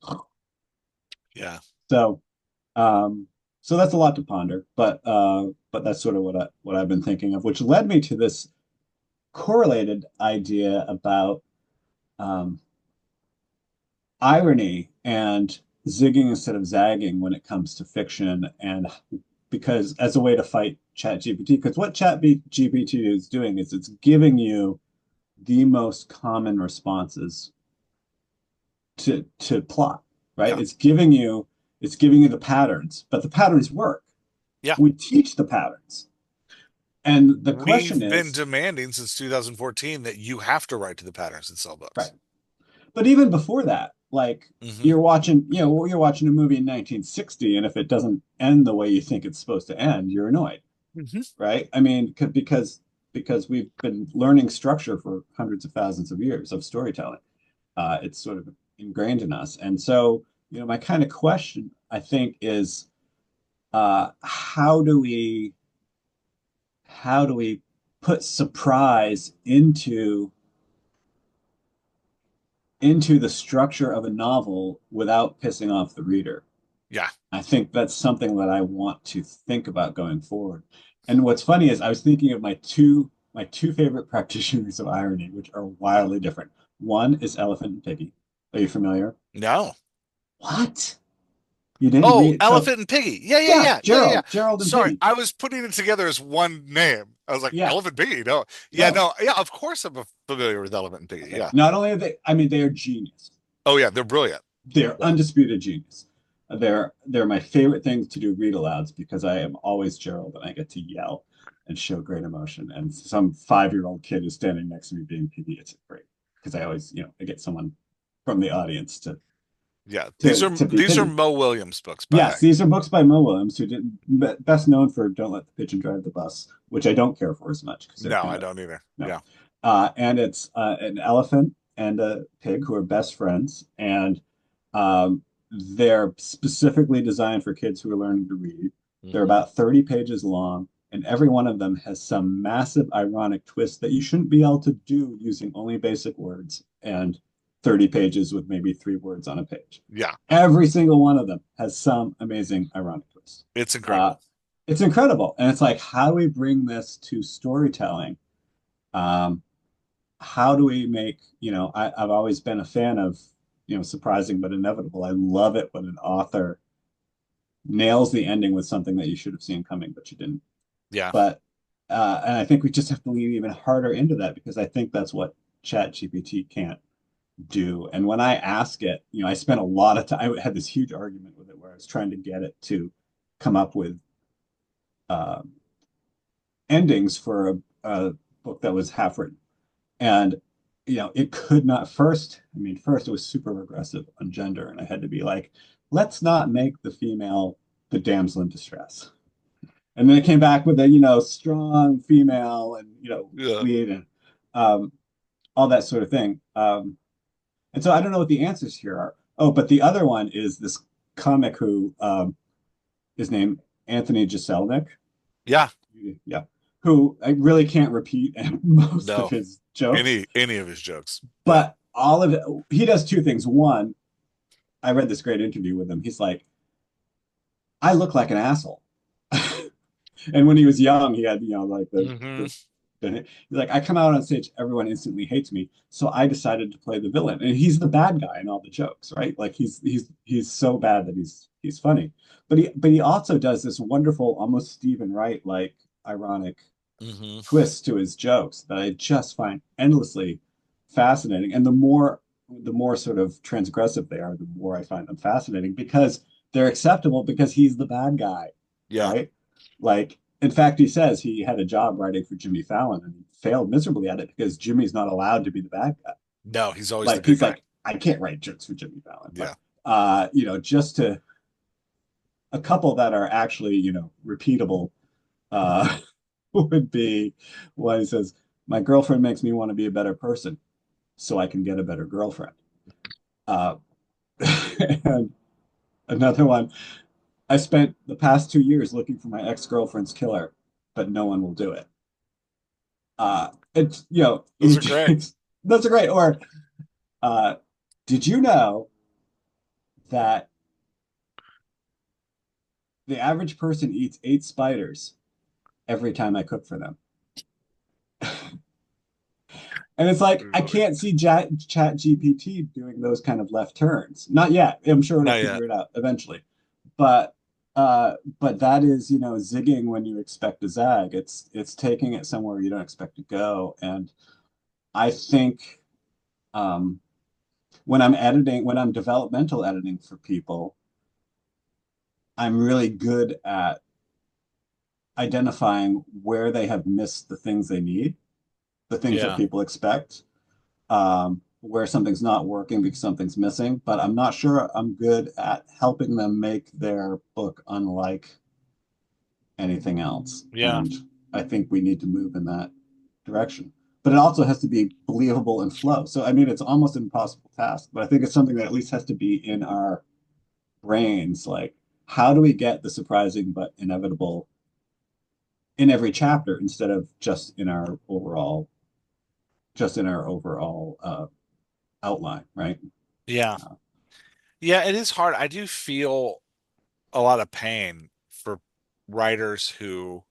Yeah. so. Um, so that's a lot to ponder, but that's sort of what I've been thinking of, which led me to this correlated idea about um, irony and zigging instead of zagging when it comes to fiction, and because as a way to fight ChatGPT, because what ChatGPT is doing is it's giving you the most common responses to plot, right? Yeah. It's giving you the patterns, but the patterns work. Yeah. We teach the patterns. And the question We've been is, demanding since 2014 that you have to write to the patterns and sell right. books. But even before that, like Hmm. you're watching a movie in 1960, and if it doesn't end the way you think it's supposed to end, you're annoyed, Hmm. right? I mean, because we've been learning structure for hundreds of thousands of years of storytelling. It's sort of ingrained in us. And so, my kind of question, I think, is how do we put surprise into the structure of a novel without pissing off the reader? Yeah. I think that's something that I want to think about going forward. And what's funny is I was thinking of my two favorite practitioners of irony, which are wildly different. One is Elephant and Piggy. Are you familiar? No. What? You didn't Oh, read? So Elephant and Piggy. Yeah, yeah, yeah, yeah, yeah, yeah, yeah. Gerald and Sorry, Piggy. I was putting it together as one name. I was like, Yeah, Elephant Piggy. No. Yeah, no. no. Yeah, of course I'm familiar with Elephant and Piggy. Okay. Yeah. Not only are they, I mean, they are genius. Oh, yeah, they're brilliant. They're Yeah. undisputed genius. They're my favorite things to do read alouds because I am always Gerald and I get to yell and show great emotion. And some 5-year-old kid is standing next to me being Piggy. It's great because I always, I get someone from the audience to Yeah. These to are to be these are Piggy. Mo Williams books, by the Yes, way. these are books by Mo Williams, who did best known for "Don't Let the Pigeon Drive the Bus," which I don't care for as much because they're No, kind I of don't either. no. Yeah. And it's an elephant and a pig who are best friends, and they're specifically designed for kids who are learning to read. They're Hmm. about 30 pages long, and every one of them has some massive ironic twist that you shouldn't be able to do using only basic words and 30 pages with maybe 3 words on a page. Yeah. Every single one of them has some amazing ironic twist. It's Uh, incredible. it's incredible. And it's like, how do we bring this to storytelling? Um, how do we make, I've always been a fan of, surprising but inevitable. I love it when an author nails the ending with something that you should have seen coming, but you didn't. Yeah. But, and I think we just have to lean even harder into that because I think that's what Chat GPT can't do. And when I ask it, I spent a lot of time, I had this huge argument with it where I was trying to get it to come up with uh, endings for a book that was half written. And it could not first. I mean, first it was super regressive on gender, and I had to be like, let's not make the female the damsel in distress. And then it came back with a strong female and Yeah. lead and um, all that sort of thing. And so I don't know what the answers here are. Oh, but the other one is this comic who is named Anthony Jeselnik. Yeah. Yeah. who I really can't repeat most of No, his jokes, any of his jokes. Yeah. but all of it, he does two things. One, I read this great interview with him. He's like, I look like an asshole. And when he was young, he had, like Hmm. he's like, I come out on stage, everyone instantly hates me. So I decided to play the villain. And he's the bad guy in all the jokes, right? Like he's so bad that he's funny. But he also does this wonderful, almost Stephen Wright like ironic Hmm. twist to his jokes that I just find endlessly fascinating. And the more sort of transgressive they are, the more I find them fascinating because they're acceptable because he's the bad guy, Yeah. right? Like, in fact, he says he had a job writing for Jimmy Fallon and failed miserably at it because Jimmy's not allowed to be the bad guy. No, he's always the Like, good he's guy. like, I can't write jokes for Jimmy Fallon, but Yeah. just to a couple that are actually, repeatable uh, would be what he says, my girlfriend makes me want to be a better person so I can get a better girlfriend. Uh, and another one, I spent the past 2 years looking for my ex-girlfriend's killer, but no one will do it. It's, Those are great. those are great. Or uh, did you know that the average person eats 8 spiders every time I cook for them? And it's like I can't see Chat GPT doing those kind of left turns. Not yet. I'm sure it'll Not yet. figure it out eventually. But but that is, zigging when you expect to zag. It's taking it somewhere you don't expect to go. And I think um, when I'm developmental editing for people, I'm really good at identifying where they have missed the things they need, the things that Yeah. people expect, where something's not working because something's missing, but I'm not sure I'm good at helping them make their book unlike anything else. Yeah. And I think we need to move in that direction. But it also has to be believable and flow. So, I mean, it's almost an impossible task, but I think it's something that at least has to be in our brains. Like, how do we get the surprising but inevitable in every chapter instead of just in our overall outline, right? Yeah. Uh, Yeah, it is hard. I do feel a lot of pain for writers who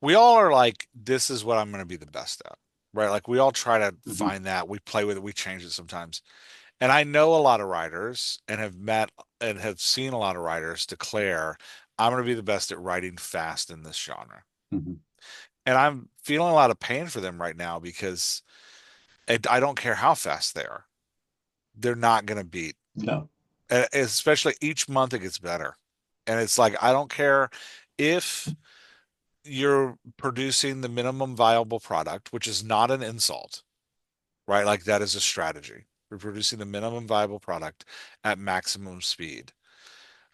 we all are like, this is what I'm going to be the best at, right? Like we all try to mhm, find that. We play with it. We change it sometimes. And I know a lot of writers and have met and have seen a lot of writers declare, I'm going to be the best at writing fast in this genre. mhm. And I'm feeling a lot of pain for them right now because I don't care how fast they are. They're not going to beat, No. especially each month it gets better. And it's like, I don't care if you're producing the minimum viable product, which is not an insult, right? Like that is a strategy. We're producing the minimum viable product at maximum speed.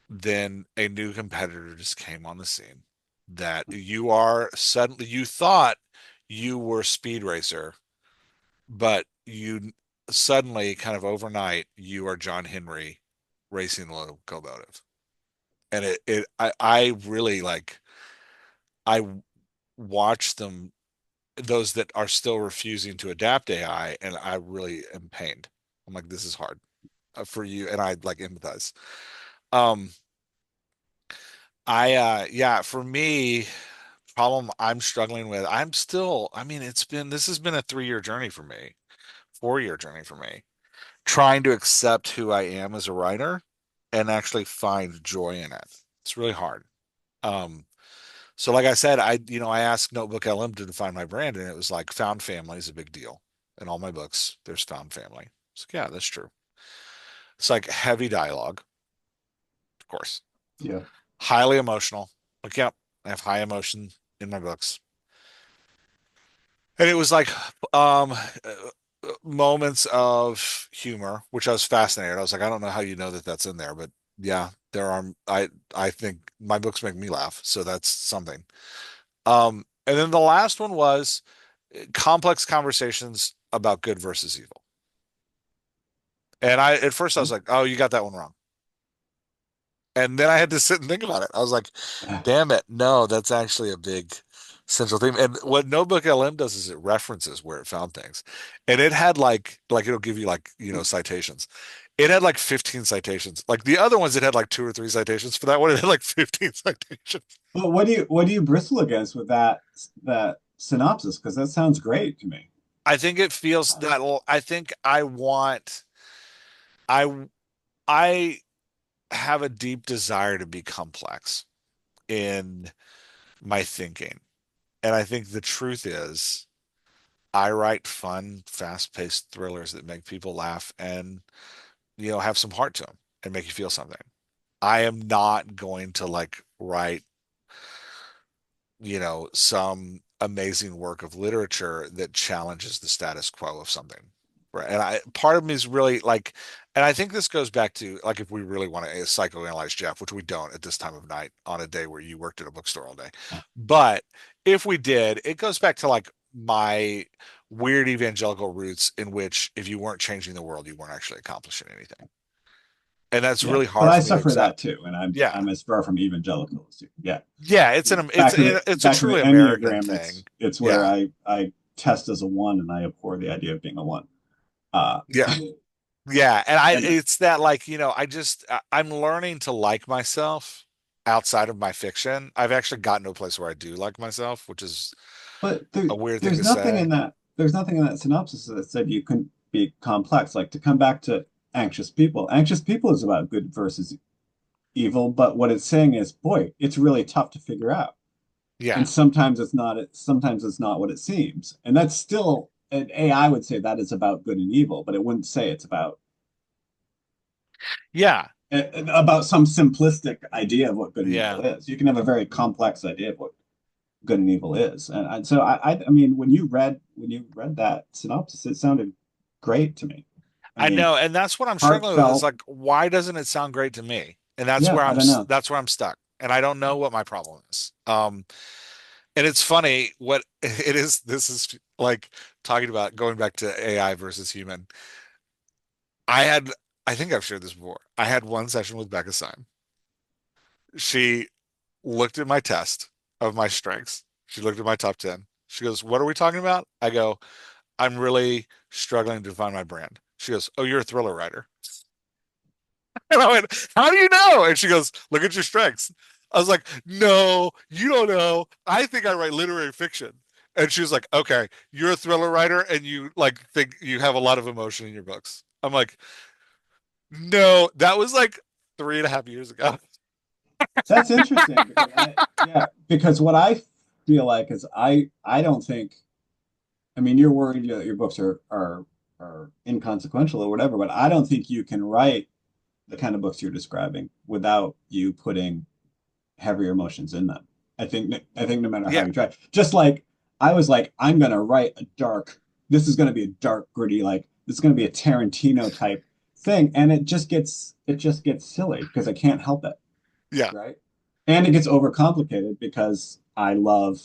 Then a new competitor just came on the scene that you thought you were Speed Racer, but you suddenly kind of overnight you are John Henry racing the locomotive. And I really like I watch them those that are still refusing to adapt AI, and I really am pained. I'm like, this is hard for you, and I like empathize. Um, yeah, for me, problem I'm struggling with, I mean, this has been a 3 year journey for me, 4 year journey for me, trying to accept who I am as a writer and actually find joy in it. It's really hard. Um, so like I said, I asked Notebook LM to define my brand, and it was like found family is a big deal. In all my books, there's found family. It's like, yeah, that's true. It's like heavy dialogue, of course, Yeah. highly emotional. Like, yeah, I have high emotion in my books. And it was like moments of humor, which I was fascinated. I was like, I don't know how you know that that's in there, but yeah, there are. I think my books make me laugh, so that's something. And then the last one was complex conversations about good versus evil. And I at first I was like, oh, you got that one wrong. And then I had to sit and think about it. I was like, damn it, no, that's actually a big. central theme. And what Notebook LM does is it references where it found things. And it had like it'll give you like, citations. It had like 15 citations. Like the other ones, it had like two or three citations. For that one, it had like 15 citations. But what do you bristle against with that synopsis? Because that sounds great to me. I think it feels that I think I I have a deep desire to be complex in my thinking. And I think the truth is I write fun, fast-paced thrillers that make people laugh and, have some heart to them and make you feel something. I am not going to like write, some amazing work of literature that challenges the status quo of something. Right. And part of me is really like, and I think this goes back to like if we really want to psychoanalyze Jeff, which we don't at this time of night on a day where you worked at a bookstore all day. But if we did, it goes back to like my weird evangelical roots in which if you weren't changing the world, you weren't actually accomplishing anything. And that's Yeah, really but hard I for me to suffer accept. that too, and I'm Yeah. I'm as far from evangelical as you. Yeah, Yeah, it's an it's back in the it's a back in the truly American Enneagram, thing. it's where Yeah. I test as a one, and I abhor the idea of being a one. Uh, Yeah. Yeah, and anyway, it's that like, I'm learning to like myself outside of my fiction. I've actually gotten to a place where I do like myself, which is but a weird thing there's to nothing say. in that there's nothing in that synopsis that said you couldn't be complex. Like to come back to anxious people. Anxious people is about good versus evil, but what it's saying is, boy, it's really tough to figure out. Yeah. And sometimes it's not what it seems. And that's still an AI would say that is about good and evil, but it wouldn't say it's Yeah. about some simplistic idea of what good and evil Yeah. is. You can have a very complex idea of what good and evil is. And so I mean, when you read that synopsis, it sounded great to me. I I mean, know, and that's what I'm struggling with is heartfelt. like why doesn't it sound great to me? And that's Yeah, where I don't know. that's where I'm stuck. And I don't know what my problem is. And it's funny what it is. This is like talking about going back to AI versus human. I had, I think I've shared this before. I had one session with Becca Syme. She looked at my test of my strengths. She looked at my top 10. She goes, "What are we talking about?" I go, "I'm really struggling to define my brand." She goes, "Oh, you're a thriller writer." And I went, "How do you know?" And she goes, "Look at your strengths." I was like, "No, you don't know. I think I write literary fiction." And she was like, "Okay, you're a thriller writer and you like think you have a lot of emotion in your books." I'm like, "No, that was like 3.5 years ago." That's interesting because because what I feel like is I don't think I mean you're worried that your books are inconsequential or whatever, but I don't think you can write the kind of books you're describing without you putting heavier emotions in them. I think no matter how Yeah, you try, just like I was like, I'm gonna write a dark. This is gonna be a dark, gritty, like this is gonna be a Tarantino type thing, and it just gets silly because I can't help it, yeah, right? And it gets overcomplicated because I love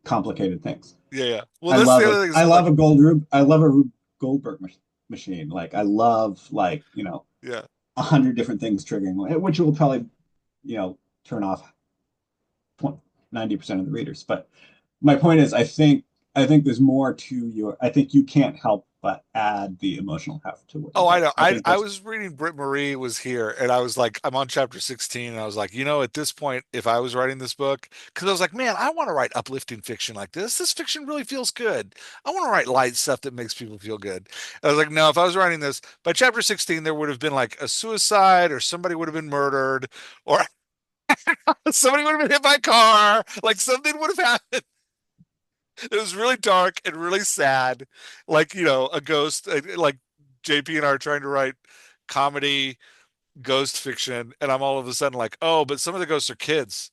complicated things. yeah, yeah. Well, I that's love the a other thing is I that love like, a Rube Goldberg machine. Like I love like 100 different things triggering, which will probably turn off 90% of the readers. But my point is, I think there's more to your. I think you can't help but add the emotional heft to what you oh, I write. know. I think I that's was reading Britt Marie was here, and I was like, I'm on chapter 16, and I was like, at this point, if I was writing this book, because I was like, man, I want to write uplifting fiction like this. This fiction really feels good. I want to write light stuff that makes people feel good. I was like, no, if I was writing this by chapter 16, there would have been like a suicide, or somebody would have been murdered, or somebody would have been hit by a car, like something would have happened. It was really dark and really sad, like a ghost, like JP and I are trying to write comedy ghost fiction, and I'm all of a sudden like, oh, but some of the ghosts are kids.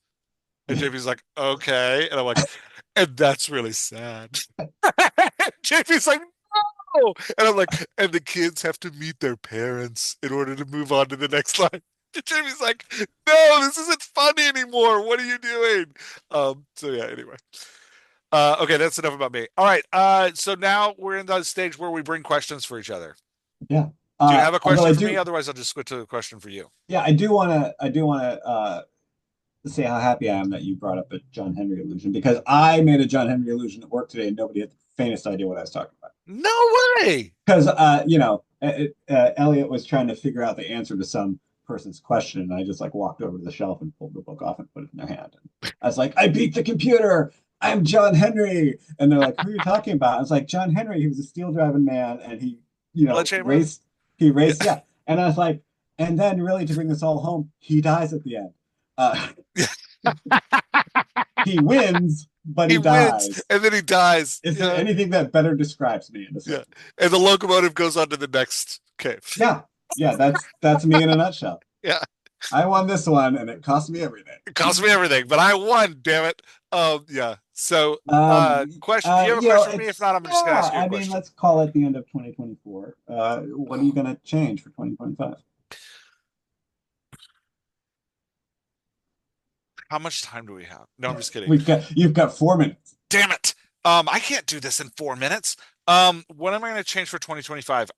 And JP's like, okay. And I'm like, and that's really sad. JP's like, no. And I'm like, and the kids have to meet their parents in order to move on to the next line. And JP's like, no, this isn't funny anymore. What are you doing? So yeah, anyway. Okay, that's enough about me. All right. So now we're in the stage where we bring questions for each other. yeah. Do you have a Although I question for me? do, Otherwise, I'll just switch to a question for you. yeah, I do want to say how happy I am that you brought up a John Henry illusion because I made a John Henry illusion at work today and nobody had the faintest idea what I was talking about. No way. Because Elliot was trying to figure out the answer to some person's question, and I just like walked over to the shelf and pulled the book off and put it in their hand. And I was like, "I beat the computer. I'm John Henry." And they're like, "Who are you talking about?" I was like, "John Henry. He was a steel driving man, and he, Sledgehammer. raced. He Yeah. raced. Yeah." And I was like, and then really to bring this all home, he dies at the end. Uh, he wins, but He he wins dies. and then he dies. Is there Yeah. anything that better describes me in a Yeah. sentence? And the locomotive goes on to the next cave. Yeah, yeah, that's me in a nutshell. Yeah. I won this one, and it cost me everything. It cost me everything, but I won, damn it. Yeah. So, question, do you have a question for me? If not, I'm just gonna Yeah. ask you a I mean, question. let's call it the end of 2024. What are you Oh, going to change for 2025? how much time do we have? No, I'm just kidding. You've got 4 minutes. Damn it. I can't do this in 4 minutes. What am I going to change for 2025?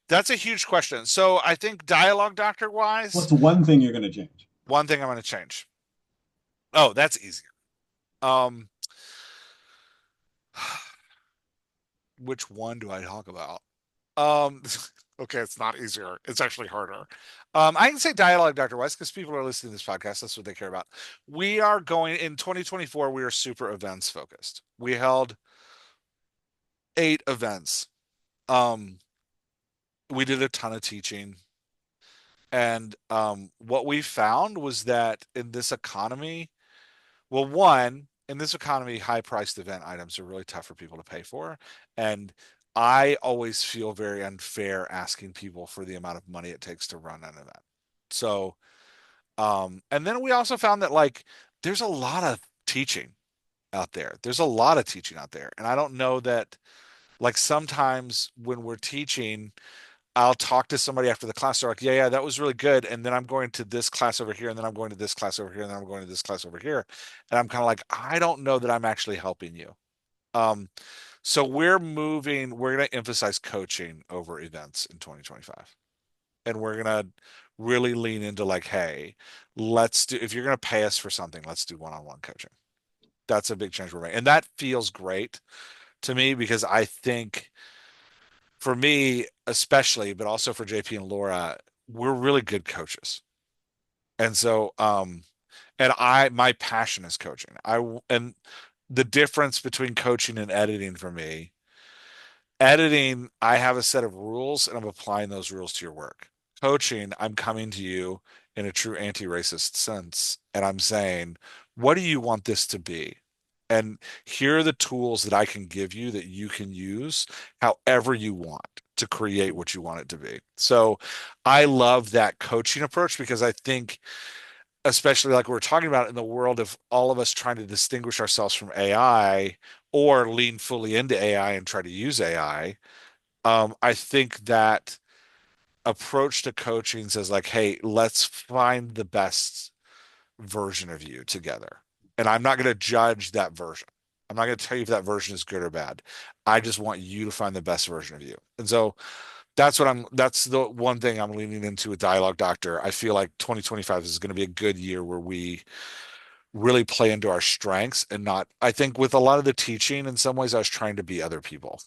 That's a huge question. So I think dialogue doctor wise, What's one thing you're going to change? one thing I'm going to change. Oh, that's easier. Um, which one do I talk about? Um, okay, it's not easier. It's actually harder. I can say dialogue Dr. West because people are listening to this podcast. That's what they care about. We are going in 2024. We are super events focused. We held 8 events. Um, we did a ton of teaching. And what we found was that in this economy, well, one, in this economy, high priced event items are really tough for people to pay for. And I always feel very unfair asking people for the amount of money it takes to run an event. So, and then we also found that like there's a lot of teaching out there. There's a lot of teaching out there. And I don't know that like sometimes when we're teaching, I'll talk to somebody after the class. They're like, yeah, yeah, that was really good. And then I'm going to this class over here, and then I'm going to this class over here, and then I'm going to this class over here. And I'm kind of like, I don't know that I'm actually helping you. Um, so we're going to emphasize coaching over events in 2025. And we're going to really lean into like, hey, if you're going to pay us for something, let's do one-on-one coaching. That's a big change we're making. And that feels great to me because I think for me, especially, but also for JP and Laura, we're really good coaches. And so, my passion is coaching. And the difference between coaching and editing for me, editing, I have a set of rules and I'm applying those rules to your work. Coaching, I'm coming to you in a true anti-racist sense and I'm saying, what do you want this to be? And here are the tools that I can give you that you can use however you want to create what you want it to be. So I love that coaching approach because I think, especially like we're talking about in the world of all of us trying to distinguish ourselves from AI or lean fully into AI and try to use AI, I think that approach to coaching says like, hey, let's find the best version of you together. And I'm not going to judge that version. I'm not going to tell you if that version is good or bad. I just want you to find the best version of you. And so that's the one thing I'm leaning into with Dialogue Doctor. I feel like 2025 is going to be a good year where we really play into our strengths and not, I think with a lot of the teaching, in some ways, I was trying to be other people.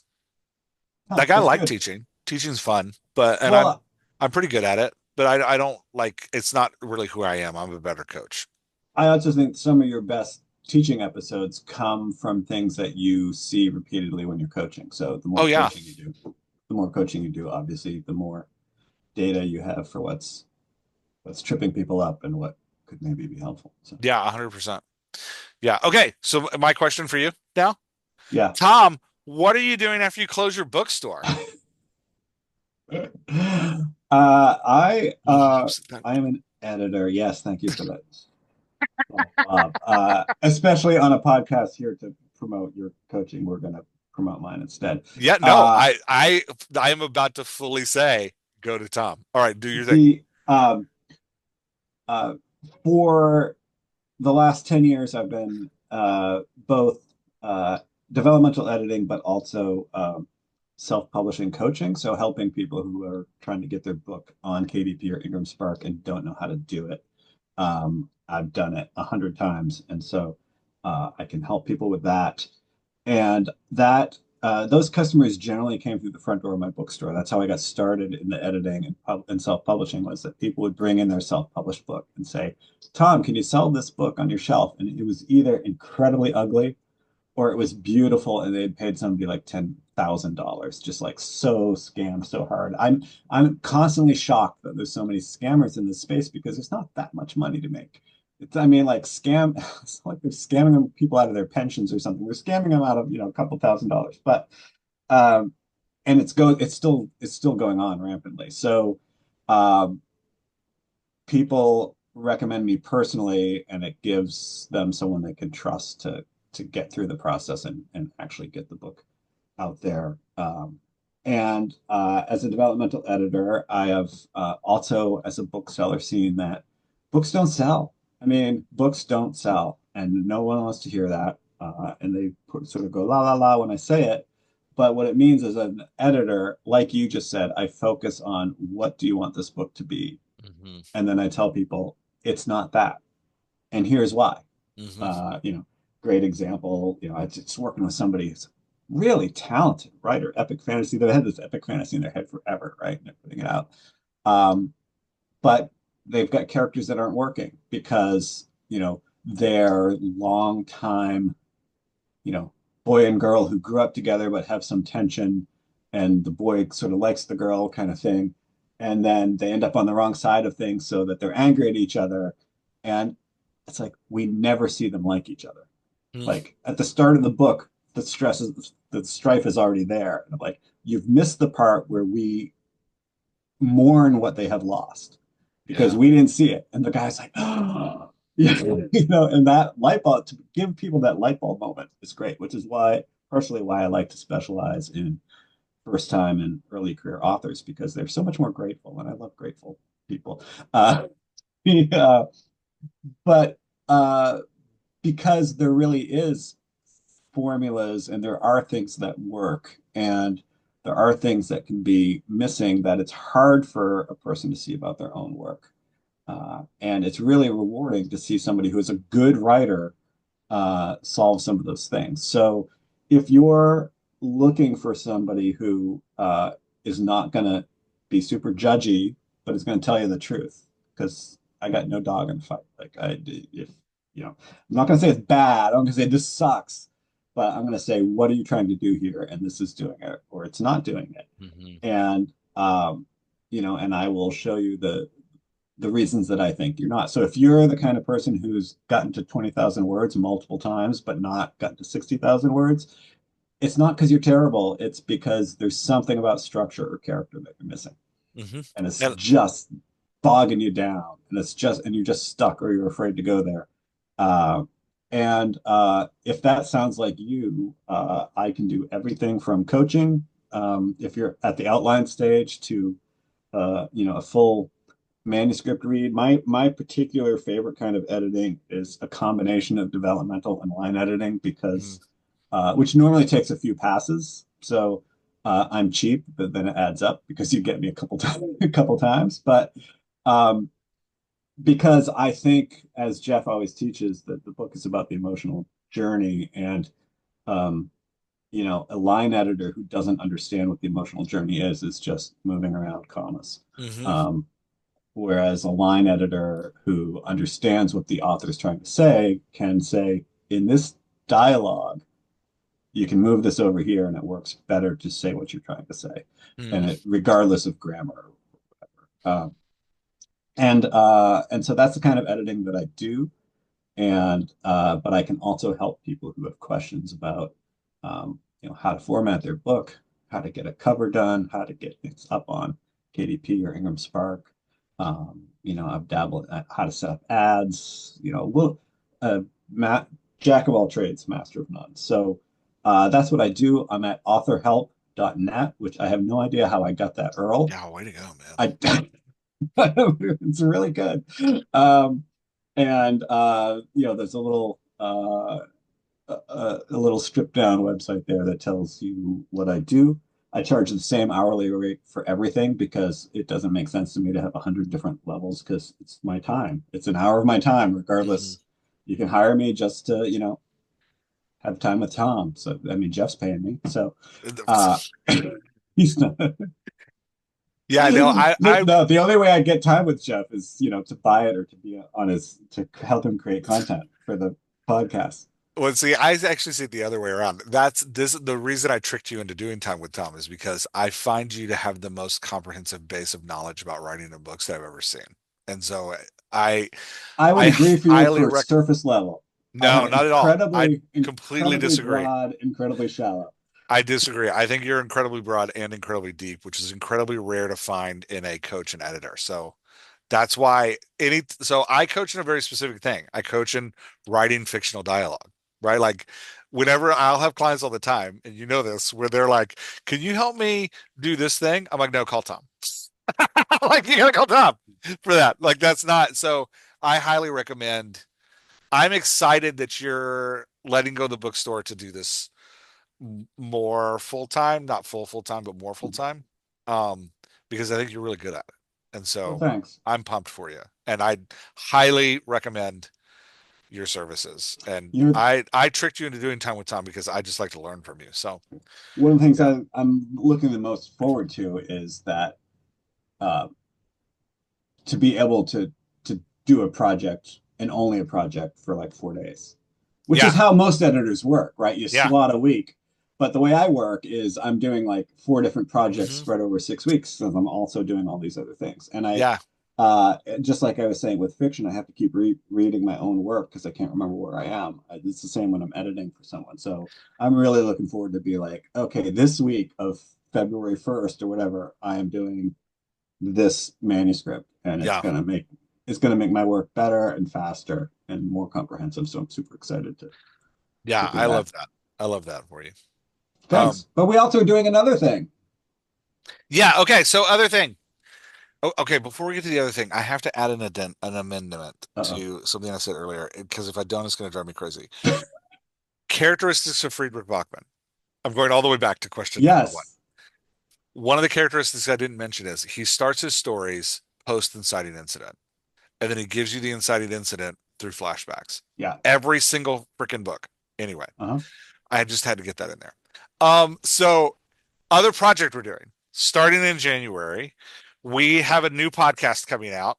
Huh, Like I that's like good. teaching. Teaching's fun, but, and Well, I'm pretty good at it, but I don't like, it's not really who I am. I'm a better coach. I also think some of your best teaching episodes come from things that you see repeatedly when you're coaching. So Oh yeah. the more coaching you do, obviously, the more data you have for what's tripping people up and what could maybe be helpful. So Yeah, 100%. Yeah. Okay. So my question for you now, yeah. Tom, what are you doing after you close your bookstore? I uh, Oops, that- I am an editor. Yes, thank you for that. Oh, Bob. Especially on a podcast here to promote your coaching, we're going to promote mine instead. Yeah, no, Uh, I am about to fully say go to Tom. All right, do your thing. the uh, for the last 10 years, I've been both developmental editing, but also self-publishing coaching. So helping people who are trying to get their book on KDP or Ingram Spark and don't know how to do it. I've done it 100 times, and so I can help people with that. And that those customers generally came through the front door of my bookstore. That's how I got started in the editing and self-publishing, was that people would bring in their self-published book and say, "Tom, can you sell this book on your shelf?" And it was either incredibly ugly or it was beautiful and they'd paid somebody like $10,000, just like so scammed so hard. I'm constantly shocked that there's so many scammers in this space because there's not that much money to make. I mean, like scam, it's like they're scamming them, people out of their pensions or something. They're scamming them out of, a couple $1,000s. But um, and it's still going on rampantly. So um, people recommend me personally, and it gives them someone they can trust to get through the process and actually get the book out there. And as a developmental editor, I have also, as a bookseller, seen that books don't sell. I mean, books don't sell, and no one wants to hear that. And they sort of go la la la when I say it. But what it means as an editor, like you just said, I focus on what do you want this book to be, Hmm. and then I tell people it's not that, and here's why. Hmm. Uh, you know, Great example. It's working with somebody who's really talented writer, epic fantasy. They've had this epic fantasy in their head forever, right? And they're putting it out. Um, but they've got characters that aren't working because, they're long time, you know, boy and girl who grew up together but have some tension, and the boy sort of likes the girl kind of thing. And then they end up on the wrong side of things so that they're angry at each other. And it's like we never see them like each other. Like at the start of the book, the strife is already there. And I'm like, you've missed the part where we mourn what they have lost because Yeah. we didn't see it. And the guy's like, oh, yeah, and that light bulb, to give people that light bulb moment is great, which is partially why I like to specialize in first time and early career authors, because they're so much more grateful. And I love grateful people. Yeah, but uh, because there really is formulas and there are things that work and there are things that can be missing that it's hard for a person to see about their own work. And it's really rewarding to see somebody who is a good writer solve some of those things. So if you're looking for somebody who is not going to be super judgy, but is going to tell you the truth, because I got no dog in the fight. If I'm not going to say it's bad. I'm going to say this sucks, but I'm going to say, what are you trying to do here? And this is doing it, or it's not doing it. Hmm. And and I will show you the reasons that I think you're not. So if you're the kind of person who's gotten to 20,000 words multiple times, but not gotten to 60,000 words, it's not because you're terrible. It's because there's something about structure or character that you're missing. Hmm. And it's And just bogging you down. And you're just stuck or you're afraid to go there. Uh, and if that sounds like you, I can do everything from coaching, if you're at the outline stage, to a full manuscript read. My particular favorite kind of editing is a combination of developmental and line editing, mhm. because which normally takes a few passes. So I'm cheap, but then it adds up because you get me a couple times, a couple times. But um, because I think, as Jeff always teaches, that the book is about the emotional journey, and um, a line editor who doesn't understand what the emotional journey is just moving around commas. Hmm. Um, Whereas a line editor who understands what the author is trying to say can say, in this dialogue, you can move this over here and it works better to say what you're trying to say, Hmm. regardless of grammar. And so that's the kind of editing that I do. And but I can also help people who have questions about how to format their book, how to get a cover done, how to get things up on KDP or Ingram Spark. I've dabbled at how to set up ads. Uh, Matt, jack of all trades, master of none. So that's what I do. I'm at authorhelp.net, which I have no idea how I got that URL. Yeah, way to go, man. I it's really good. Um, and there's a little stripped down website there that tells you what I do. I charge the same hourly rate for everything because it doesn't make sense to me to have 100 different levels because it's my time. It's an hour of my time, Mhm. regardless. You can hire me just to, have time with Tom. So, I mean, Jeff's paying me. So, uh, he's not. Yeah, no, I No, the only way I get time with Jeff is, to buy it or to be on to help him create content for the podcast. well, see, I actually see it the other way around. That's this the reason I tricked you into doing time with Tom is because I find you to have the most comprehensive base of knowledge about writing and books that I've ever seen. And so I I would I agree for you highly for rec surface level. I am no, not at all. I incredibly, completely incredibly disagree. broad, incredibly shallow. I disagree. I think you're incredibly broad and incredibly deep, which is incredibly rare to find in a coach and editor. So that's why so I coach in a very specific thing. I coach in writing fictional dialogue, right? Like whenever I'll have clients all the time, and you know this, where they're like, "Can you help me do this thing?" I'm like, "No, call Tom." Like you gotta call Tom for that. Like that's not so I highly recommend. I'm excited that you're letting go of the bookstore to do this more full time, not full time, but more full time. Um, because I think you're really good at it. And Well, so thanks. I'm pumped for you. And I highly recommend your services. And You know, I tricked you into doing time with Tom because I just like to learn from you. So one of the things yeah. I'm looking the most forward to is that uh, to be able to do a project and only a project for like 4 days, which is Yeah. how most editors work, right? You Yeah. slot a week. But the way I work is I'm doing like four different projects Hmm. spread over 6 weeks, so I'm also doing all these other things. And Yeah. just like I was saying with fiction, I have to keep reading my own work because I can't remember where I am. It's the same when I'm editing for someone. So I'm really looking forward to be like, okay, this week of February 1st or whatever, I am doing this manuscript, and Yeah. it's gonna make my work better and faster and more comprehensive. So I'm super excited to Yeah. do I that. love that. I love that for you. Um, Thanks. But we also are doing another thing. yeah. Okay. So other thing. Oh, okay, before we get to the other thing, I have to add an amendment Uh-oh. to something I said earlier because if I don't, it's going to drive me crazy. Characteristics of Friedrich Bachmann. I'm going all the way back to question number one. Yes. One of the characteristics I didn't mention is he starts his stories post inciting incident, and then he gives you the inciting incident through flashbacks. Yeah. Every single freaking book. Anyway, Uh-huh. I just had to get that in there. So other project we're doing starting in January, we have a new podcast coming out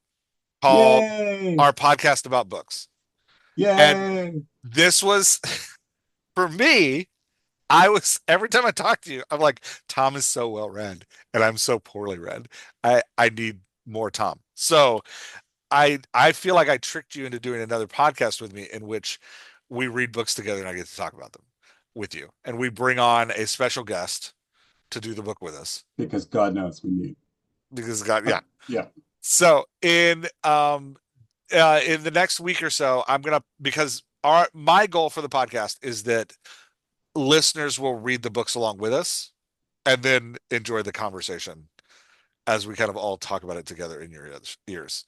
called Yay. our podcast about books. And Yay. this was for me, I was every time I talk to you, I'm like, Tom is so well read and I'm so poorly read. I need more Tom. So I feel like I tricked you into doing another podcast with me in which we read books together and I get to talk about them with you. And we bring on a special guest to do the book with us. Because God knows we need. Because God, yeah. Yeah. So in the next week or so, I'm gonna because our my goal for the podcast is that listeners will read the books along with us and then enjoy the conversation as we kind of all talk about it together in your ears.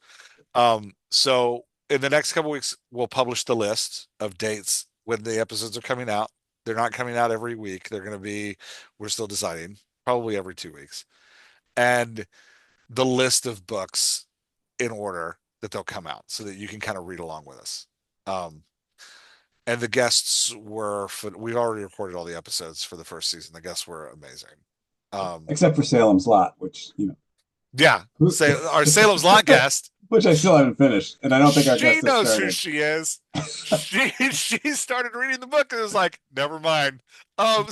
So in the next couple weeks, we'll publish the list of dates when the episodes are coming out. They're not coming out every week. They're going to be, we're still deciding, probably every 2 weeks. And the list of books in order that they'll come out so that you can kind of read along with us. Um, and the guests were, we've already recorded all the episodes for the first season. The guests were amazing. Um, Except for Salem's Lot, which, yeah, who, say our Salem's Lot guest. which I still haven't finished. And I don't think our She guest has knows who started. she is. She started reading the book and was like, never mind. So,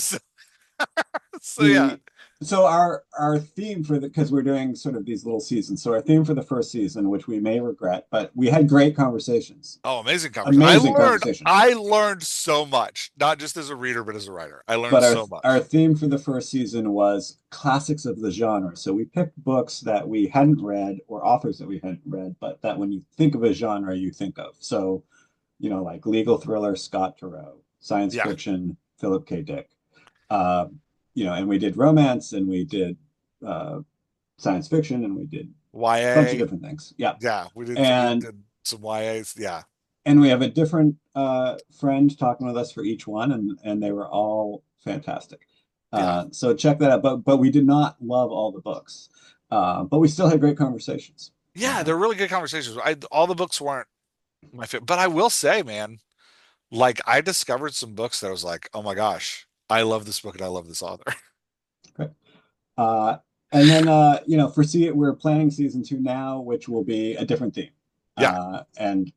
so yeah. the so our theme for the because we're doing sort of these little seasons. So our theme for the first season, which we may regret, but we had great conversations, Oh, amazing conversation. amazing conversations. I learned so much, not just as a reader, but as a writer. I learned But so our much. theme for the first season was classics of the genre. So we picked books that we hadn't read or authors that we hadn't read, but that when you think of a genre, you think of. So, like legal thriller, Scott Turow, science Yeah. fiction, Philip K. Dick. Uh, and we did romance and we did uh, science fiction and we did a bunch of YA. different things. Yeah. Yeah. We And did some YAs. Yeah. and we have a different friend talking with us for each one, and they were all fantastic. Yeah. So check that out. But we did not love all the books, but we still had great conversations. Yeah, they're really good conversations. All the books weren't my favorite, but I will say, man, like I discovered some books that I was like, oh my gosh, I love this book and I love this author. Great. Uh, and then for see it, we're planning season 2 now, which will be a different theme. Yeah. And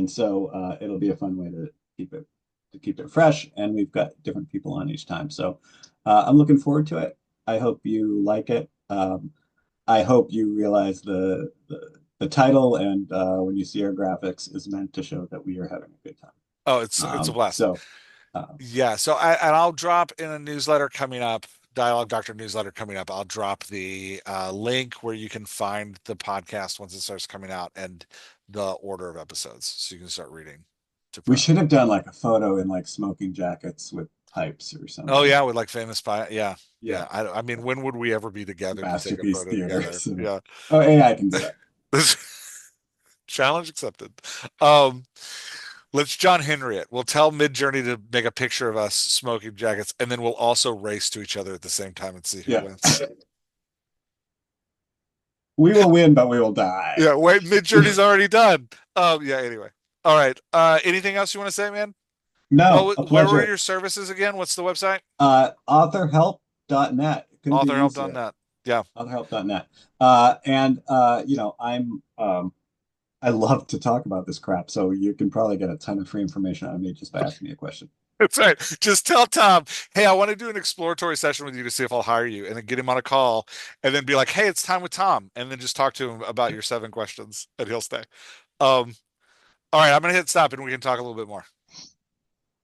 so it'll be a fun way keep it to keep it fresh. And we've got different people on each time. So I'm looking forward to it. I hope you like it. I hope you realize the title and when you see our graphics is meant to show that we are having a good time. Oh, it's a blast. So Yeah. So I'll drop in a newsletter coming up, Dialogue Doctor newsletter coming up. I'll drop the link where you can find the podcast once it starts coming out and the order of episodes, so you can start reading to we prep. should have done like a photo in like smoking jackets with pipes or Oh something. yeah, with like famous pie. Yeah, Yeah, yeah. I mean, when would we ever be together to take a masterpiece photo theater. together? So, Yeah. oh, AI can do that. Challenge accepted. Um, let's John Henry it. We'll tell Midjourney to make a picture of us smoking jackets, and then we'll also race to each other at the same time and see who Yeah, wins. we will win, but we will die. Yeah, wait, Midjourney's already done. Yeah, anyway. All right. Anything else you want to say, man? No, a Where were pleasure. your services again? What's the website? Authorhelp.net. It couldn't be easier. Authorhelp.net. Yeah. Authorhelp.net. And I love to talk about this crap, so you can probably get a ton of free information out of me just by asking me a question. That's right. Just tell Tom, hey, I want to do an exploratory session with you to see if I'll hire you, and then get him on a call, and then be like, hey, it's time with Tom, and then just talk to him about your 7 questions, and he'll stay. All right, I'm gonna hit stop, and we can talk a little bit more.